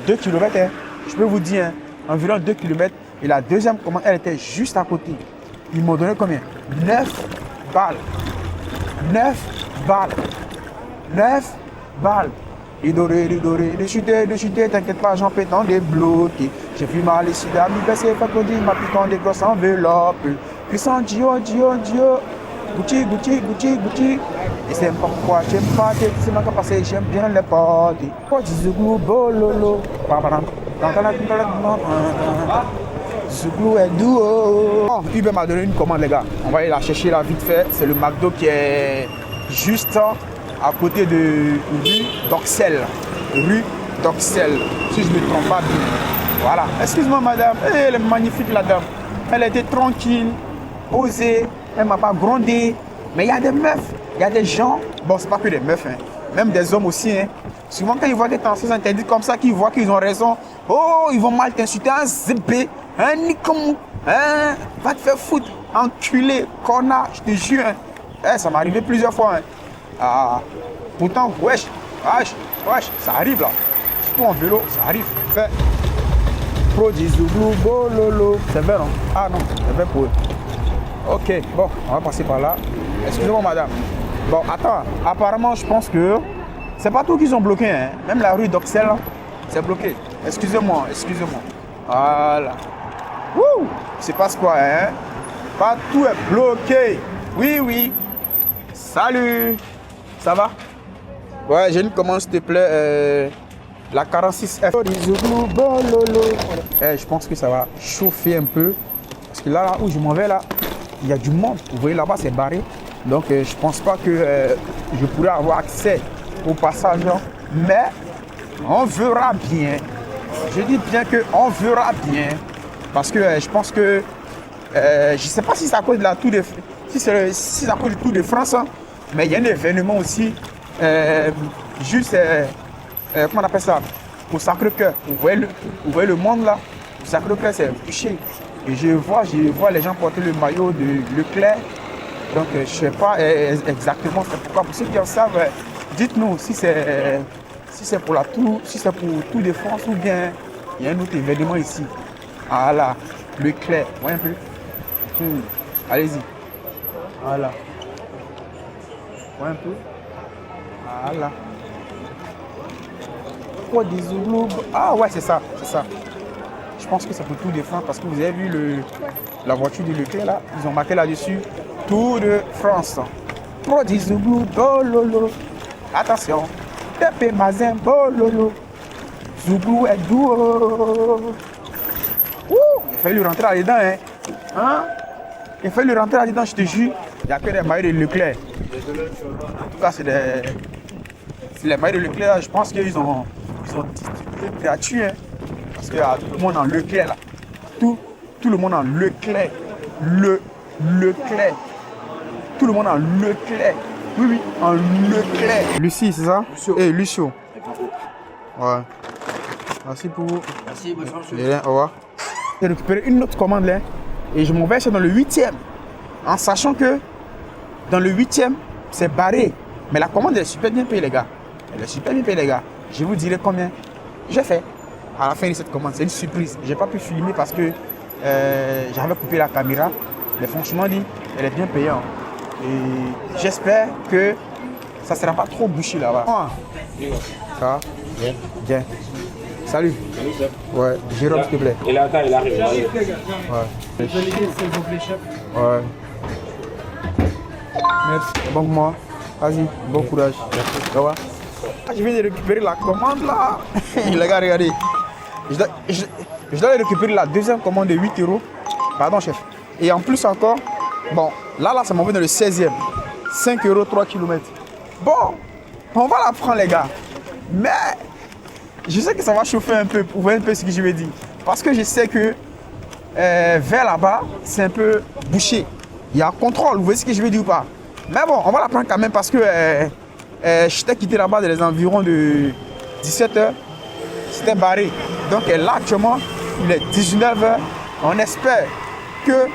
2 km. Hein. Je peux vous dire, hein, environ 2 km. Et la deuxième commande, elle était juste à côté. Ils m'ont donné combien? 9 balles. 9 balles. 9 balles. De chuter, t'inquiète pas, j'en peux t'en débloquer. J'ai vu mal ici, d'amis, baisser, fait produire ma piquant des grosses enveloppes. Puissant, Dio. Gucci. Et c'est pas pourquoi j'aime pas, c'est ma capacité, j'aime bien les potes. Quoi, Zouglou, bololo. Zouglou est duo. Oh, Uber m'a donné une commande, les gars. On va aller la chercher là vite fait. C'est le McDo qui est juste à côté de rue d'Oxel. Rue d'Oxel, si je ne me trompe pas bien. Voilà. Excuse-moi, madame. Elle est magnifique, la dame. Elle était tranquille, posée. Elle ne m'a pas grondé. Mais il y a des meufs, il y a des gens. Bon, c'est pas que des meufs, hein. Même des hommes aussi. Hein. Souvent, quand ils voient que tu es en sens interdit comme ça, qu'ils voient qu'ils ont raison. Oh, ils vont mal t'insulter. Un zébé, un nikomou, hein. Va te faire foutre. Enculé, connard, je te jure. Hein. Eh, ça m'est arrivé plusieurs fois. Hein. Ah, pourtant, wesh, ça arrive là. Surtout en vélo, ça arrive. Fait. Produit Zouglou, bololo. C'est vrai, non? Ah non, c'est vrai pour eux. Ok, bon, on va passer par là. Excusez-moi, madame. Bon, attends, apparemment, je pense que c'est pas tout qu'ils ont bloqué. Hein. Même la rue d'Oxel, c'est bloqué. Excusez-moi. Voilà. Wouh! C'est pas quoi, hein? Pas tout est bloqué. Oui. Salut! Ça va? Ouais, j'ai une commande, s'il te plaît. La 46F. Je pense que ça va chauffer un peu. Parce que là où je m'en vais, là, il y a du monde. Vous voyez là-bas, c'est barré. Donc, je pense pas que je pourrais avoir accès au passage. Mais on verra bien. Je dis bien qu'on verra bien. Parce que je pense que je sais pas si c'est à cause de la Tour de France. Si c'est à cause du Tour de France. Hein, mais il y a un événement aussi. Juste, comment on appelle ça? Au Sacré-Cœur. Vous voyez le monde là? Au Sacré-Cœur, c'est bouché. Et je vois les gens porter le maillot de Leclerc. Donc, je ne sais pas exactement pourquoi. Pour ceux qui en savent, dites-nous si c'est pour la Tour, si c'est pour Tour de France ou bien il y a un autre événement ici. Voilà, Leclerc. Vous voyez un peu? Allez-y. Voilà. Vous voyez un peu? Voilà. Quoi des Zouglou? Ah ouais, c'est ça. Je pense que c'est pour Tour de France parce que vous avez vu la voiture de Leclerc là, ils ont marqué là-dessus Tour de France. Produit Zouglou, bololo. Attention, Pépé Mazin, bololo. Zouglou est doux. Il fallait lui rentrer là-dedans, hein? Il fallait lui rentrer là-dedans, je te jure. Il n'y a que des maillots de Leclerc. En tout cas, c'est les maillots de Leclerc, je pense qu'ils ont distribué gratuit, hein? Parce qu'il y a tout le monde en Leclerc là. Tout le monde en Leclerc. Leclerc. Tout le monde en Leclerc. Oui, en Leclerc. Lucie, c'est ça? Lucio. Lucio. Ouais. Merci pour vous. Merci, bonne chance. Au revoir. J'ai récupéré une autre commande là. Et je m'en vais dans le 8e. En sachant que dans le 8e, c'est barré. Mais la commande est super bien payée, les gars. Je vous dirai combien j'ai fait. À la fin de cette commande, c'est une surprise. Je n'ai pas pu filmer parce que j'avais coupé la caméra. Mais franchement dit, elle est bien payée. Hein. Et j'espère que ça ne sera pas trop bouché là-bas. Ça va? Bien. Salut. Ouais, Jérôme, s'il te plaît. Et là, il arrive. Ouais. Ouais. Merci. Bon pour moi. Vas-y, bon courage. Merci. Au revoir. Je viens de récupérer la commande là. Les gars, regardez. Je dois récupérer la deuxième commande de 8 euros. Pardon, chef. Et en plus encore, bon, là, ça m'envoie dans le 16e. 5 euros, 3 km. Bon, on va la prendre, les gars. Mais je sais que ça va chauffer un peu pour voir un peu ce que je vais dire. Parce que je sais que vers là-bas, c'est un peu bouché. Il y a un contrôle, vous voyez ce que je veux dire ou pas? Mais bon, on va la prendre quand même parce que je t'ai quitté là-bas dans les environs de 17h. C'était barré. Donc là, actuellement, il est 19h. On espère que...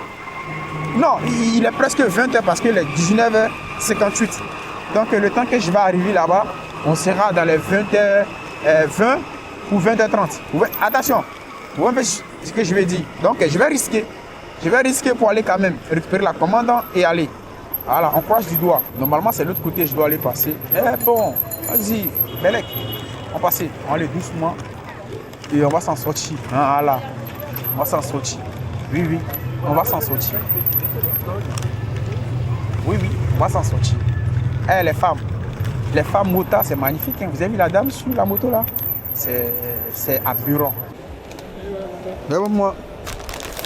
Non, il est presque 20h parce qu'il est 19h58. Donc le temps que je vais arriver là-bas, on sera dans les 20h20 ou 20h30. Attention, vous voyez ce que je vais dire. Donc je vais risquer. Je vais risquer pour aller quand même récupérer la commande et aller. Voilà, on croise du doigt. Normalement, c'est l'autre côté, je dois aller passer. Eh bon, vas-y, Belek. On passe, on va aller doucement. Et on va s'en sortir. Voilà, on va s'en sortir. Oui, oui, on va s'en sortir. Oui, oui, on va s'en sortir. Eh, les femmes motards, c'est magnifique. Hein. Vous avez vu la dame sur la moto là? C'est aberrant. Moi.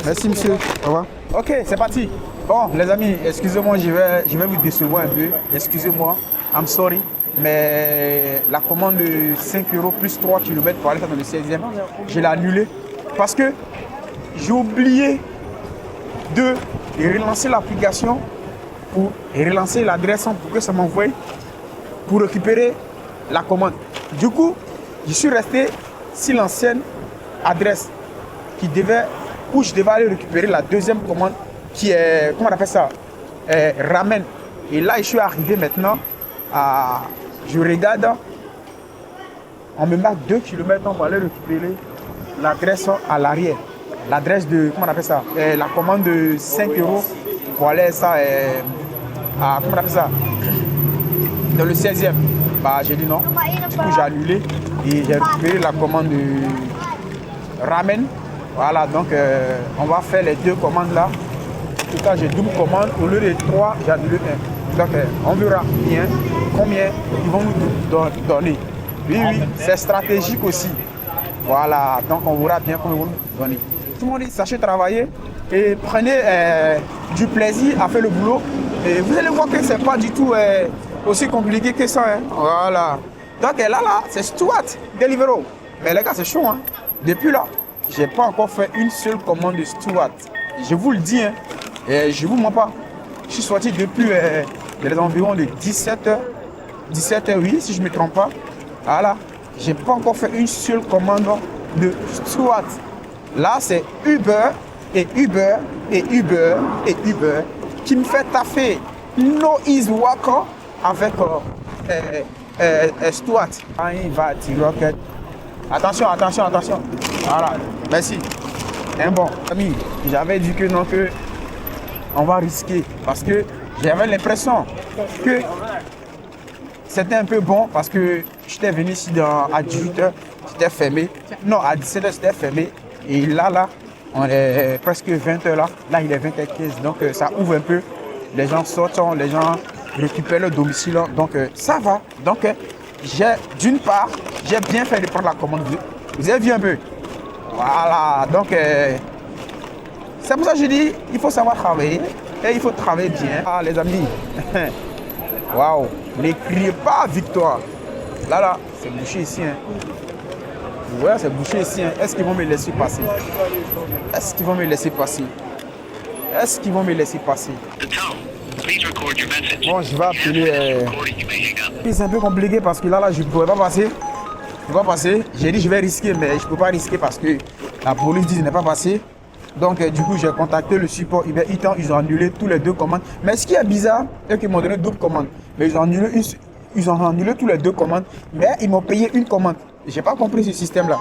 Merci, monsieur. Au revoir. Ok, c'est parti. Bon, les amis, excusez-moi, je vais vous décevoir un peu. Excusez-moi, I'm sorry. Mais la commande de 5 euros plus 3 km pour aller dans le 16e, je l'ai annulée parce que j'ai oublié de relancer l'application pour relancer l'adresse pour que ça m'envoie pour récupérer la commande. Du coup, je suis resté sur l'ancienne adresse où je devais aller récupérer la deuxième commande qui est, comment on appelle ça, ramen. Et là, je suis arrivé maintenant à, je regarde, on me marque 2 km pour aller récupérer l'adresse à l'arrière. L'adresse de, comment on appelle ça, la commande de 5 euros pour aller ça, à, comment on appelle ça, dans le 16e. Bah, j'ai dit non. Du coup, j'ai annulé et j'ai récupéré la commande de ramen. Voilà, donc on va faire les 2 commandes là. En tout cas, j'ai double commande. Au lieu de 3, j'ai annulé 1. Donc on verra bien combien ils vont nous donner. Oui, oui, c'est stratégique aussi. Voilà, donc on verra bien combien ils vont nous donner. Tout le monde dit, sachez travailler et prenez du plaisir à faire le boulot. Et vous allez voir que c'est pas du tout aussi compliqué que ça. Hein. Voilà. Donc là, c'est Stuart Deliveroo. Mais les gars, c'est chaud. Hein. Depuis là, j'ai pas encore fait une seule commande de Stuart. Je vous le dis, hein. Et je vous mens pas. Je suis sorti depuis les environs de 17h. 17h, oui, si je ne me trompe pas. Voilà. J'ai pas encore fait une seule commande de Stuart. Là, c'est Uber et Uber et Uber et Uber qui me fait taffer No Easy Walker avec Stuart. Il va tirer rocket. Attention, attention, attention. Voilà, merci. Et bon, ami, j'avais dit que non, que on va risquer parce que j'avais l'impression que c'était un peu bon parce que j'étais venu ici à 18h, c'était fermé. Non, à 17h, c'était fermé. Et là, on est presque 20h là. Là, il est 20h15. Donc, ça ouvre un peu. Les gens sortent, les gens récupèrent leur domicile. Donc, ça va. Donc, d'une part, j'ai bien fait de prendre la commande. Vous avez vu un peu. Voilà. Donc, c'est pour ça que je dis, il faut savoir travailler. Et il faut travailler bien. Ah, les amis. Waouh. Ne criez pas victoire. Là, c'est bouché ici. Hein. Ouais, c'est bouché ici. Hein. Est-ce qu'ils vont me laisser passer? Est-ce qu'ils vont me laisser passer? Est-ce qu'ils vont me laisser passer? Bon, je vais appeler. C'est un peu compliqué parce que là, je ne pourrais pas passer. Je ne peux pas passer. J'ai dit je vais risquer, mais je ne peux pas risquer parce que la police dit je n'ai pas passé. Donc, du coup, j'ai contacté le support Uber Eats. Ils ont annulé tous les 2 commandes. Mais ce qui est bizarre, c'est qu'ils m'ont donné double commande. Mais ils ont annulé tous les 2 commandes. Mais ils m'ont payé une commande. Je n'ai pas compris ce système-là.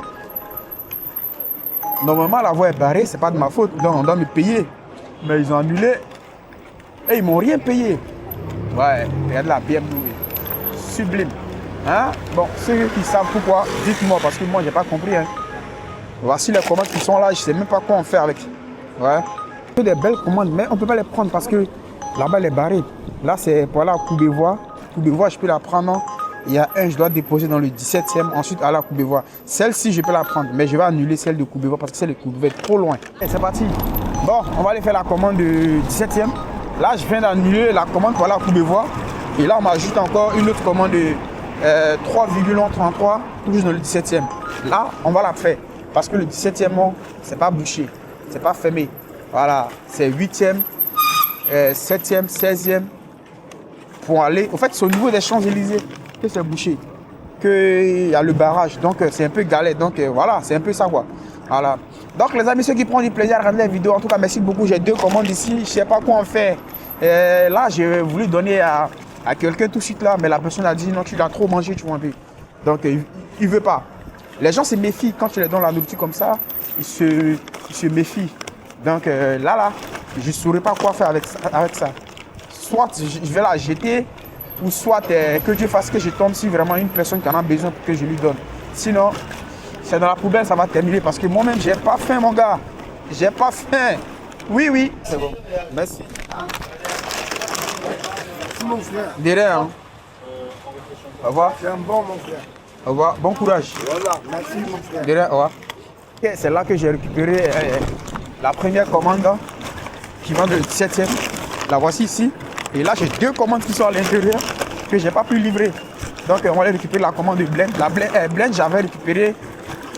Normalement, la voie est barrée, ce n'est pas de ma faute. Donc, on doit me payer. Mais ils ont annulé. Et ils ne m'ont rien payé. Ouais, regarde la BMW. Sublime. Hein? Bon, ceux qui savent pourquoi, dites-moi, parce que moi, je n'ai pas compris. Hein. Voici les commandes qui sont là, je ne sais même pas quoi en faire avec. Ouais. C'est des belles commandes, mais on ne peut pas les prendre parce que là-bas, elle est barrée. Là, c'est pour aller à Courbevoie. Courbevoie, je peux la prendre Il y a un, je dois déposer dans le 17e, ensuite à la Courbevoie. Celle-ci, je peux la prendre, mais je vais annuler celle de Courbevoie parce que celle de Courbevoie est trop loin. Et c'est parti. Bon, on va aller faire la commande de 17e. Là, je viens d'annuler la commande pour la Courbevoie. Et là, on m'ajoute encore une autre commande de 3,33, toujours dans le 17e. Là, on va la faire parce que le 17e, c'est pas bouché, c'est pas fermé. Voilà, c'est 8e, 7e, 16e. Pour aller, au fait, c'est au niveau des Champs-Élysées que c'est bouché, qu'il y a le barrage, donc c'est un peu galère, donc voilà, c'est un peu ça quoi. Voilà. Donc les amis, ceux qui prennent du plaisir à regarder la vidéo, en tout cas merci beaucoup, j'ai 2 commandes ici, je sais pas quoi en faire. Là, j'ai voulu donner à quelqu'un tout de suite là, mais la personne a dit non, tu l'as trop mangé, tu vois un peu. Donc il veut pas. Les gens se méfient quand tu les donnes la nourriture comme ça, ils se méfient. Donc là, je ne saurais pas quoi faire avec ça. Soit je vais la jeter, ou soit que Dieu fasse que je tombe si vraiment une personne qui en a besoin pour que je lui donne. Sinon, c'est dans la poubelle, ça va terminer parce que moi-même, j'ai pas faim, mon gars. J'ai pas faim. Oui. C'est bon. Merci. Mon frère. Derrière, hein. Au revoir. C'est un bon, mon frère. Au revoir. Bon courage. Voilà, merci, mon frère. Derrière, au revoir. Okay, c'est là que j'ai récupéré la première commande hein, qui vend le 17e. La voici ici. Et là, j'ai 2 commandes qui sont à l'intérieur que je n'ai pas pu livrer. Donc, on va aller récupérer la commande de Blend. La Blend, j'avais récupéré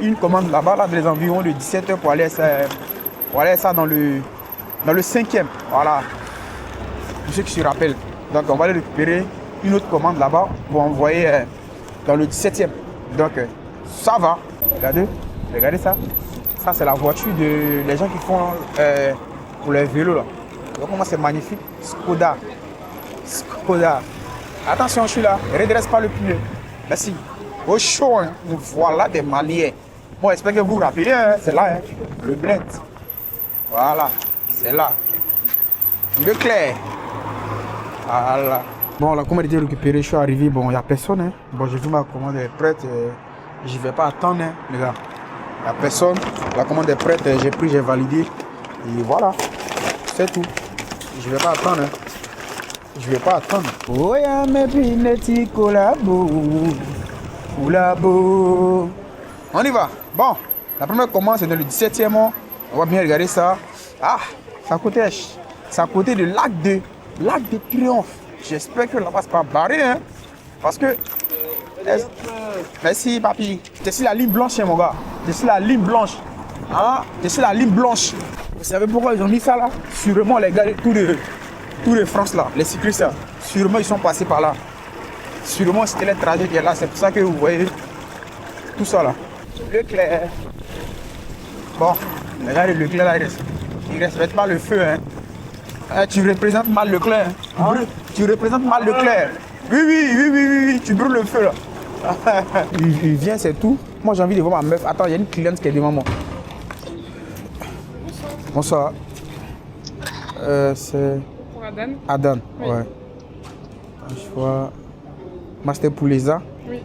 une commande là-bas, là, des environs de 17h pour aller ça dans le 5e. Voilà. Pour ceux qui se rappellent. Donc, on va aller récupérer une autre commande là-bas pour envoyer dans le 17e. Donc, ça va. Regardez ça. Ça, c'est la voiture de les gens qui font pour les vélos là. Donc, comment c'est magnifique. Skoda. Attention, je suis là. Ne redresse pas le pneu. Merci. Au chaud, hein. Nous voilà des Maliens. Bon, j'espère que vous vous rappelez. Hein. C'est là, hein. Le Blend. Voilà. C'est là. Leclerc. Voilà. Bon, la commande a été récupérée. Je suis arrivé. Bon, il n'y a personne. Hein. Bon, j'ai vu ma commande est prête. Je ne vais pas attendre, hein, les gars. Il n'y a personne. La commande est prête. J'ai pris, j'ai validé. Et voilà. C'est tout. Je ne vais pas attendre. Hein. Je vais pas attendre. Oh ya mes pineti collabo. Collabo. On y va. Bon, la première commande c'est dans le 17e. On va bien regarder ça. Ah, c'est à côté. C'est à côté de l'Arc de Triomphe. J'espère que là-bas c'est pas barré. Hein, parce que. Merci papy. C'est sur la ligne blanche, hein, mon gars. C'est sur la ligne blanche. Ah, c'est sur la ligne blanche. Vous savez pourquoi ils ont mis ça là? Sûrement les gars, tous les France là, les cyclistes là, sûrement ils sont passés par là. Sûrement c'était le trajet qui est là, c'est pour ça que vous voyez tout ça là. Leclerc. Bon, les gars, Leclerc là, il ne respecte pas le feu. Hein. Tu représentes mal Leclerc. Hein? Tu représentes mal Leclerc. Oui, tu brûles le feu là. il vient, c'est tout. Moi j'ai envie de voir ma meuf. Attends, il y a une cliente qui est devant moi. Bonsoir. C'est. Adan, oui. Ouais. Je vois. Master Pouleza. Oui.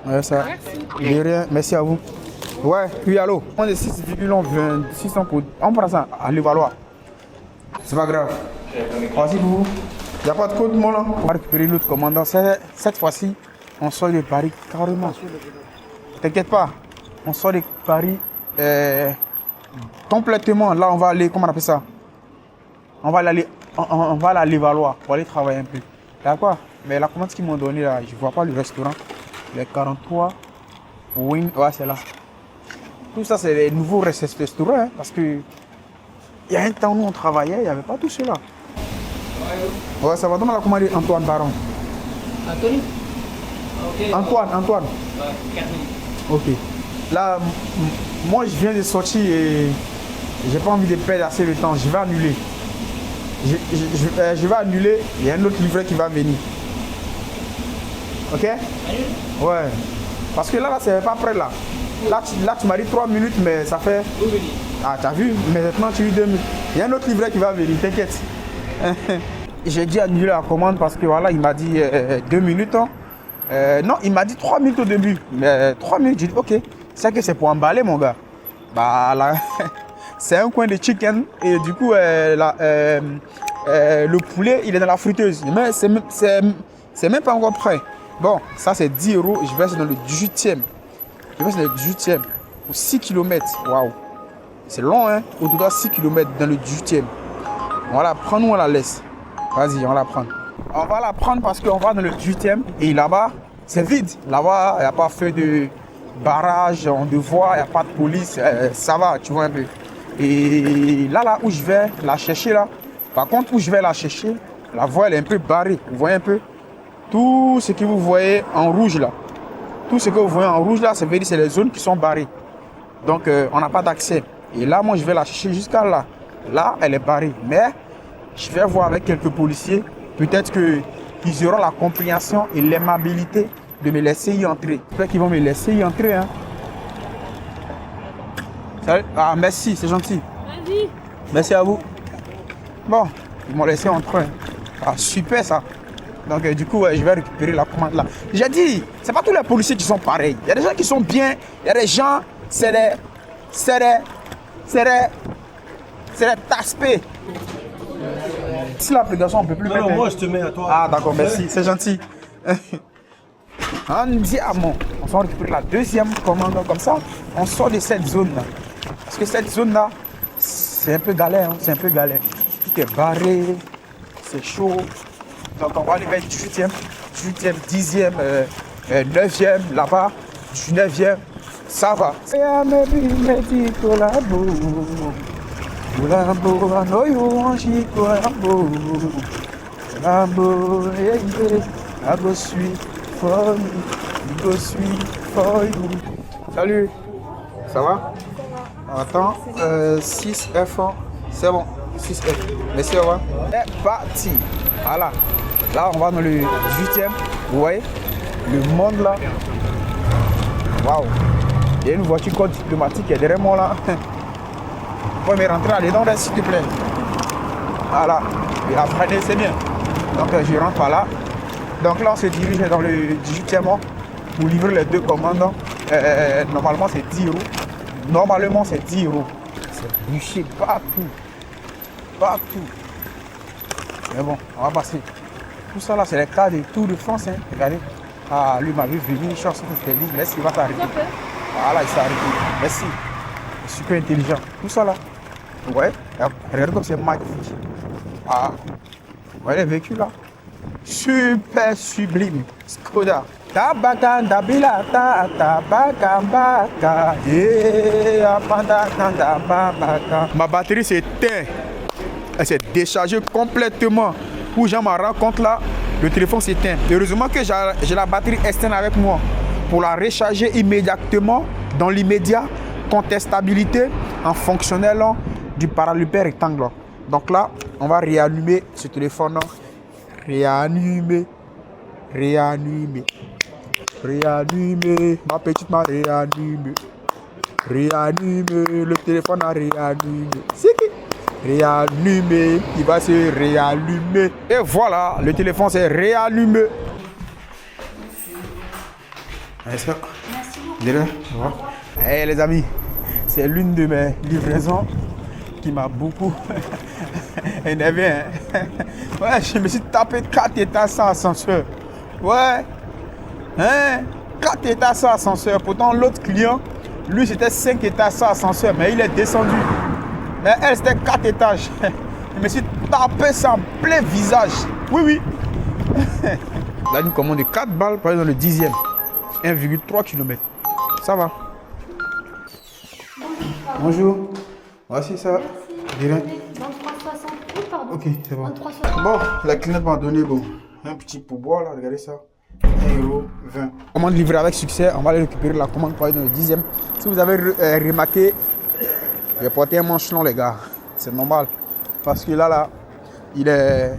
Ouais, ça. Merci. De rien, merci à vous. Ouais, oui, allô. On est 6,6 pour. On prend ça à Levallois. C'est pas grave. Voici pour vous. Il n'y a pas de code, moi là. On va récupérer l'autre commandant. Cette fois-ci, on sort de Paris carrément. T'inquiète pas. On sort de Paris. Complètement, là on va aller, comment on appelle ça? On va aller à Levallois pour aller travailler un peu. D'accord? Mais la commande qu'ils m'ont donné là, je ne vois pas le restaurant. Les 43. Oui, ouais, c'est là. Tout ça, c'est les nouveaux restaurants. Hein, parce que il y a un temps où on travaillait, il n'y avait pas tout cela. Ouais, ça va. Donne la commande Antoine Baron. Anthony? Okay. Antoine. Ouais, 4 minutes. Ok. Là, moi je viens de sortir et j'ai pas envie de perdre assez de temps. Je vais annuler. Je vais annuler. Il y a un autre livret qui va venir. Ok? Ouais. Parce que là c'est pas prêt là. Là, tu m'as dit 3 minutes, mais ça fait. Ah, t'as vu? Mais maintenant tu dis 2 minutes. Il y a un autre livret qui va venir, t'inquiète. J'ai dit annuler la commande parce que voilà, il m'a dit 2 minutes. Hein. Non, il m'a dit 3 minutes au début. Mais 3 minutes, j'ai dit ok. C'est que c'est pour emballer, mon gars. Bah là, c'est un coin de chicken. Et du coup, Le poulet, il est dans la friteuse. Mais c'est même pas encore prêt. Bon, ça c'est 10 €. Je vais dans le 18e. Je vais dans le 18e. Pour 6 km. Waouh. C'est long, hein. Au total 6 km dans le 18e. On va la prendre ou on la laisse? Vas-y, on va la prendre. On va la prendre parce qu'on va dans le 18e. Et là-bas, c'est vide. Là-bas, il n'y a pas fait de barrage, on te voit, il n'y a pas de police. Ça va, tu vois un peu. Et là où je vais la chercher, là. Par contre, où je vais la chercher, la voie, elle est un peu barrée. Vous voyez un peu? Tout ce que vous voyez en rouge, là. Tout ce que vous voyez en rouge, là, ça veut dire que c'est les zones qui sont barrées. Donc, on n'a pas d'accès. Et là, moi, je vais la chercher jusqu'à là. Là, elle est barrée. Mais, je vais voir avec quelques policiers. Peut-être qu'ils auront la compréhension et l'aimabilité de me laisser y entrer. J'espère qu'ils vont me laisser y entrer. Hein. Salut. Ah, merci, c'est gentil. Vas-y. Merci à vous. Bon, ils m'ont laissé entrer. Ah, super ça. Donc, du coup, je vais récupérer la commande là. J'ai dit, c'est pas tous les policiers qui sont pareils. Il y a des gens qui sont bien. Il y a des gens, c'est des taspés. Si l'application, on ne peut plus mettre. Non, moi je te mets à toi. Ah, d'accord, merci, c'est gentil. En diamant, on va récupérer la deuxième commande comme ça. On sort de cette zone là. Parce que cette zone là, c'est un peu galère. Hein, c'est un peu galère. Tout est barré, c'est chaud. Donc on va aller vers 18e, 10e, 9e là-bas, 19e. Ça va. Salut, ça va? Attends, 6F, c'est bon, 6F. Merci, au revoir. C'est parti. Voilà. Là, on va dans le 18e. Vous voyez? Le monde là. Waouh. Il y a une voiture code diplomatique qui est derrière moi là. Vous pouvez me rentrer dedans, s'il te plaît. Voilà. Et la freiner, c'est bien. Donc, je rentre par là. Donc là, on se dirige dans le 18e pour livrer les deux commandes. Normalement, c'est 10 €. Normalement, c'est 10 €. C'est bouché partout. Partout. Mais bon, on va passer. Tout ça là, c'est les cas de Tour de France. Hein. Regardez. Ah, lui m'a vu venir, chance que je t'ai dit, laisse, il va t'arrêter. Voilà, il s'est arrêté. Merci. Super intelligent. Tout ça là. Ouais. Regardez comme c'est magnifique. Ah. Vous voyez les véhicules là? Super sublime. Skoda. Tabaka dabila ta tabaka baka. Ma batterie s'est éteinte. Elle s'est déchargée complètement. Où j'en me rends compte là, le téléphone s'éteint. Heureusement que j'ai la batterie externe avec moi pour la recharger immédiatement, dans l'immédiat, contestabilité en fonctionnel du parallèle rectangle. Donc là, on va réallumer ce téléphone. Réanimer. Ma petite m'a réanimé. Le téléphone a réanimé. C'est qui? Réallumé, il va se réallumer. Et voilà, le téléphone s'est réallumé. Merci. Hey, les amis, c'est l'une de mes livraisons qui m'a beaucoup énervé. Hein? Ouais, je me suis tapé 4 étages sans ascenseur. Ouais, hein? 4 étages sans ascenseur. Pourtant, l'autre client, lui, c'était 5 étages sans ascenseur, mais il est descendu. Mais elle, c'était 4 étages. Je me suis tapé ça en plein visage. Oui. Là, une commande de 4 balles pour aller dans le 10e. 1,3 km. Ça va. Bonjour. Voici ça. Direct. 23,60. Pardon. Ok, c'est bon. 23,60. Bon, la cliente m'a donné un petit pourboire là. Regardez ça. 1,20 €. Commande livrée avec succès. On va aller récupérer la commande pour aller dans le 10e. Si vous avez remarqué, j'ai porté un manche long, les gars. C'est normal. Parce que là, il est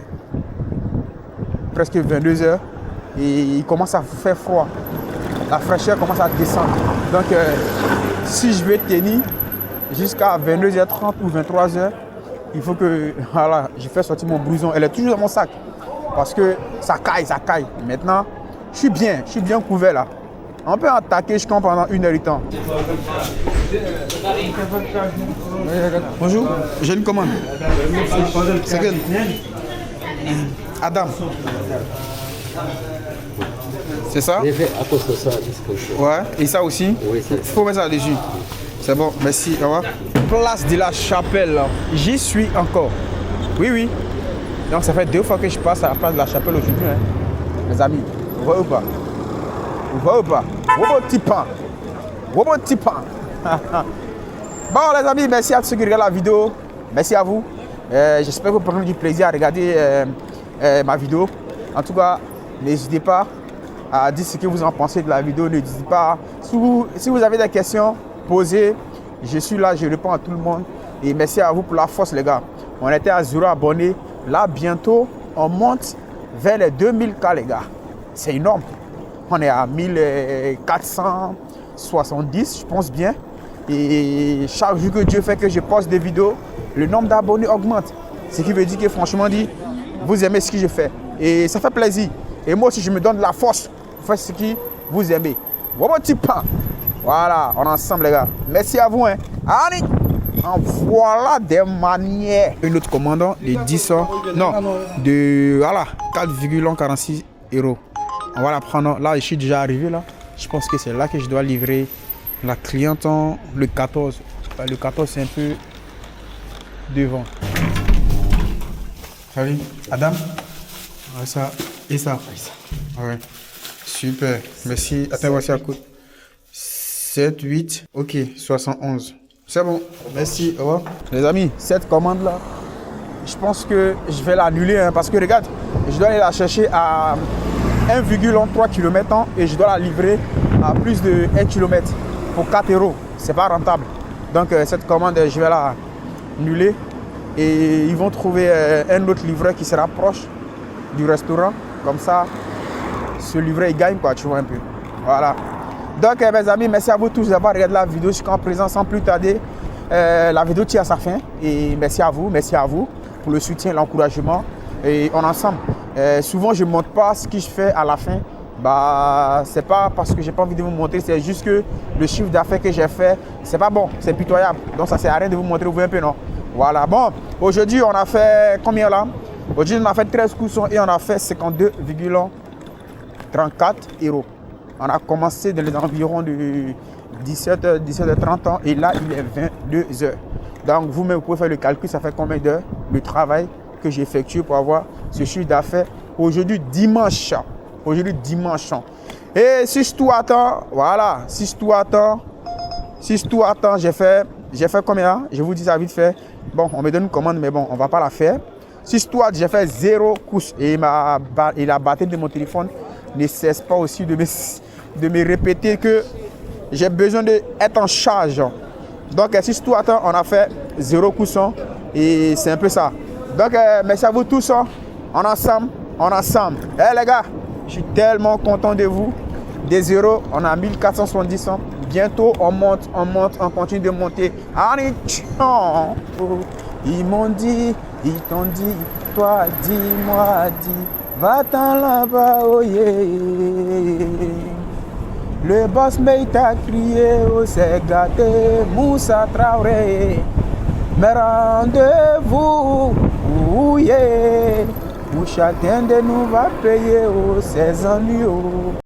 presque 22 h et il commence à faire froid. La fraîcheur commence à descendre. Donc, si je veux tenir jusqu'à 22h30 ou 23h, il faut que je fasse sortir mon blouson. Elle est toujours dans mon sac. Parce que ça caille. Maintenant, je suis bien couvert là. On peut attaquer jusqu'à pendant 1h30. Bonjour, j'ai une commande. C'est quelle? Adam. C'est ça? J'ai fait à cause de ça, discussion. Ouais, et ça aussi? Oui, c'est Faut mettre ça dessus. C'est bon, merci. Au revoir. Place de la Chapelle, j'y suis encore. Oui, oui. Donc ça fait 2 fois que je passe à la place de la Chapelle aujourd'hui. Hein. Les amis, vous voyez ou pas? Vous voyez ou pas? Robot petit pain. Bon les amis, merci à tous ceux qui regardent la vidéo. Merci à vous. J'espère que vous prenez du plaisir à regarder ma vidéo. En tout cas, n'hésitez pas à dire ce que vous en pensez de la vidéo. N'hésitez pas. Si vous avez des questions, posez. Je suis là, je réponds à tout le monde. Et merci à vous pour la force, les gars. On était à 0 abonnés. Là, bientôt, on monte vers les 2000K, les gars. C'est énorme. On est à 1470, je pense bien. Et chaque jour que Dieu fait que je poste des vidéos, le nombre d'abonnés augmente. Ce qui veut dire que franchement dit, vous aimez ce que je fais. Et ça fait plaisir. Et moi aussi, je me donne la force pour faire ce que vous aimez. Bon petit pain. Voilà, on est ensemble les gars. Merci à vous. Hein. Allez, en voilà des manières. Une autre commande de 10 ans. Non, de voilà, 4,46 €. On va la prendre. Là, je suis déjà arrivé là. Je pense que c'est là que je dois livrer la cliente le 14. Le 14, c'est un peu devant. Salut, Adam. Ouais, ça et ça. Ouais. Super. Merci. Attends, voici à côté. 7, 8. Ok, 71. C'est bon. Merci. Au revoir. Les amis, cette commande là, je pense que je vais l'annuler hein, parce que regarde, je dois aller la chercher à 1,3 km et je dois la livrer à plus de 1 km pour 4 €. C'est pas rentable. Donc cette commande, je vais la annuler et ils vont trouver un autre livreur qui sera proche du restaurant. Comme ça, ce livreur il gagne quoi, tu vois un peu. Voilà. Donc mes amis, merci à vous tous d'avoir regardé la vidéo jusqu'à présent. Sans plus tarder, la vidéo tire à sa fin et merci à vous pour le soutien, l'encouragement et on est ensemble. Souvent je ne montre pas ce que je fais à la fin. Bah, c'est pas parce que j'ai pas envie de vous montrer, c'est juste que le chiffre d'affaires que j'ai fait, c'est pas bon, c'est pitoyable. Donc ça sert à rien de vous montrer, vous voyez un peu non. Voilà, bon, aujourd'hui on a fait combien là? Aujourd'hui on a fait 13 coussons et on a fait 52,34 €. On a commencé dans les environs de 17h30 ans et là il est 22h. Donc vous-même vous pouvez faire le calcul, ça fait combien d'heures de travail que j'ai effectué pour avoir ce chiffre d'affaires aujourd'hui dimanche. Aujourd'hui dimanche. Et si tout attend, voilà, si tout attend, j'ai fait combien? Je vous dis ça vite fait. Bon, on me donne une commande, mais bon, on va pas la faire. Si tout attend, j'ai fait 0 couche et la batterie de mon téléphone ne cesse pas aussi de me répéter que j'ai besoin d'être en charge. Donc, si tout attend, on a fait 0 cousson et c'est un peu ça. Donc, merci à vous tous. On ensemble. Eh les gars, je suis tellement content de vous. Des 0, on a 1470 ans. Bientôt, on monte, on continue de monter. Ils m'ont dit, ils t'ont dit, toi, dis-moi, dis, va-t'en là-bas, oh yeah. Le boss m'a crié, oh c'est gâté, Moussa Traoré. Mais rendez-vous, oh yeah. Où chacun de nous va payer, oh, ses ennuis, oh.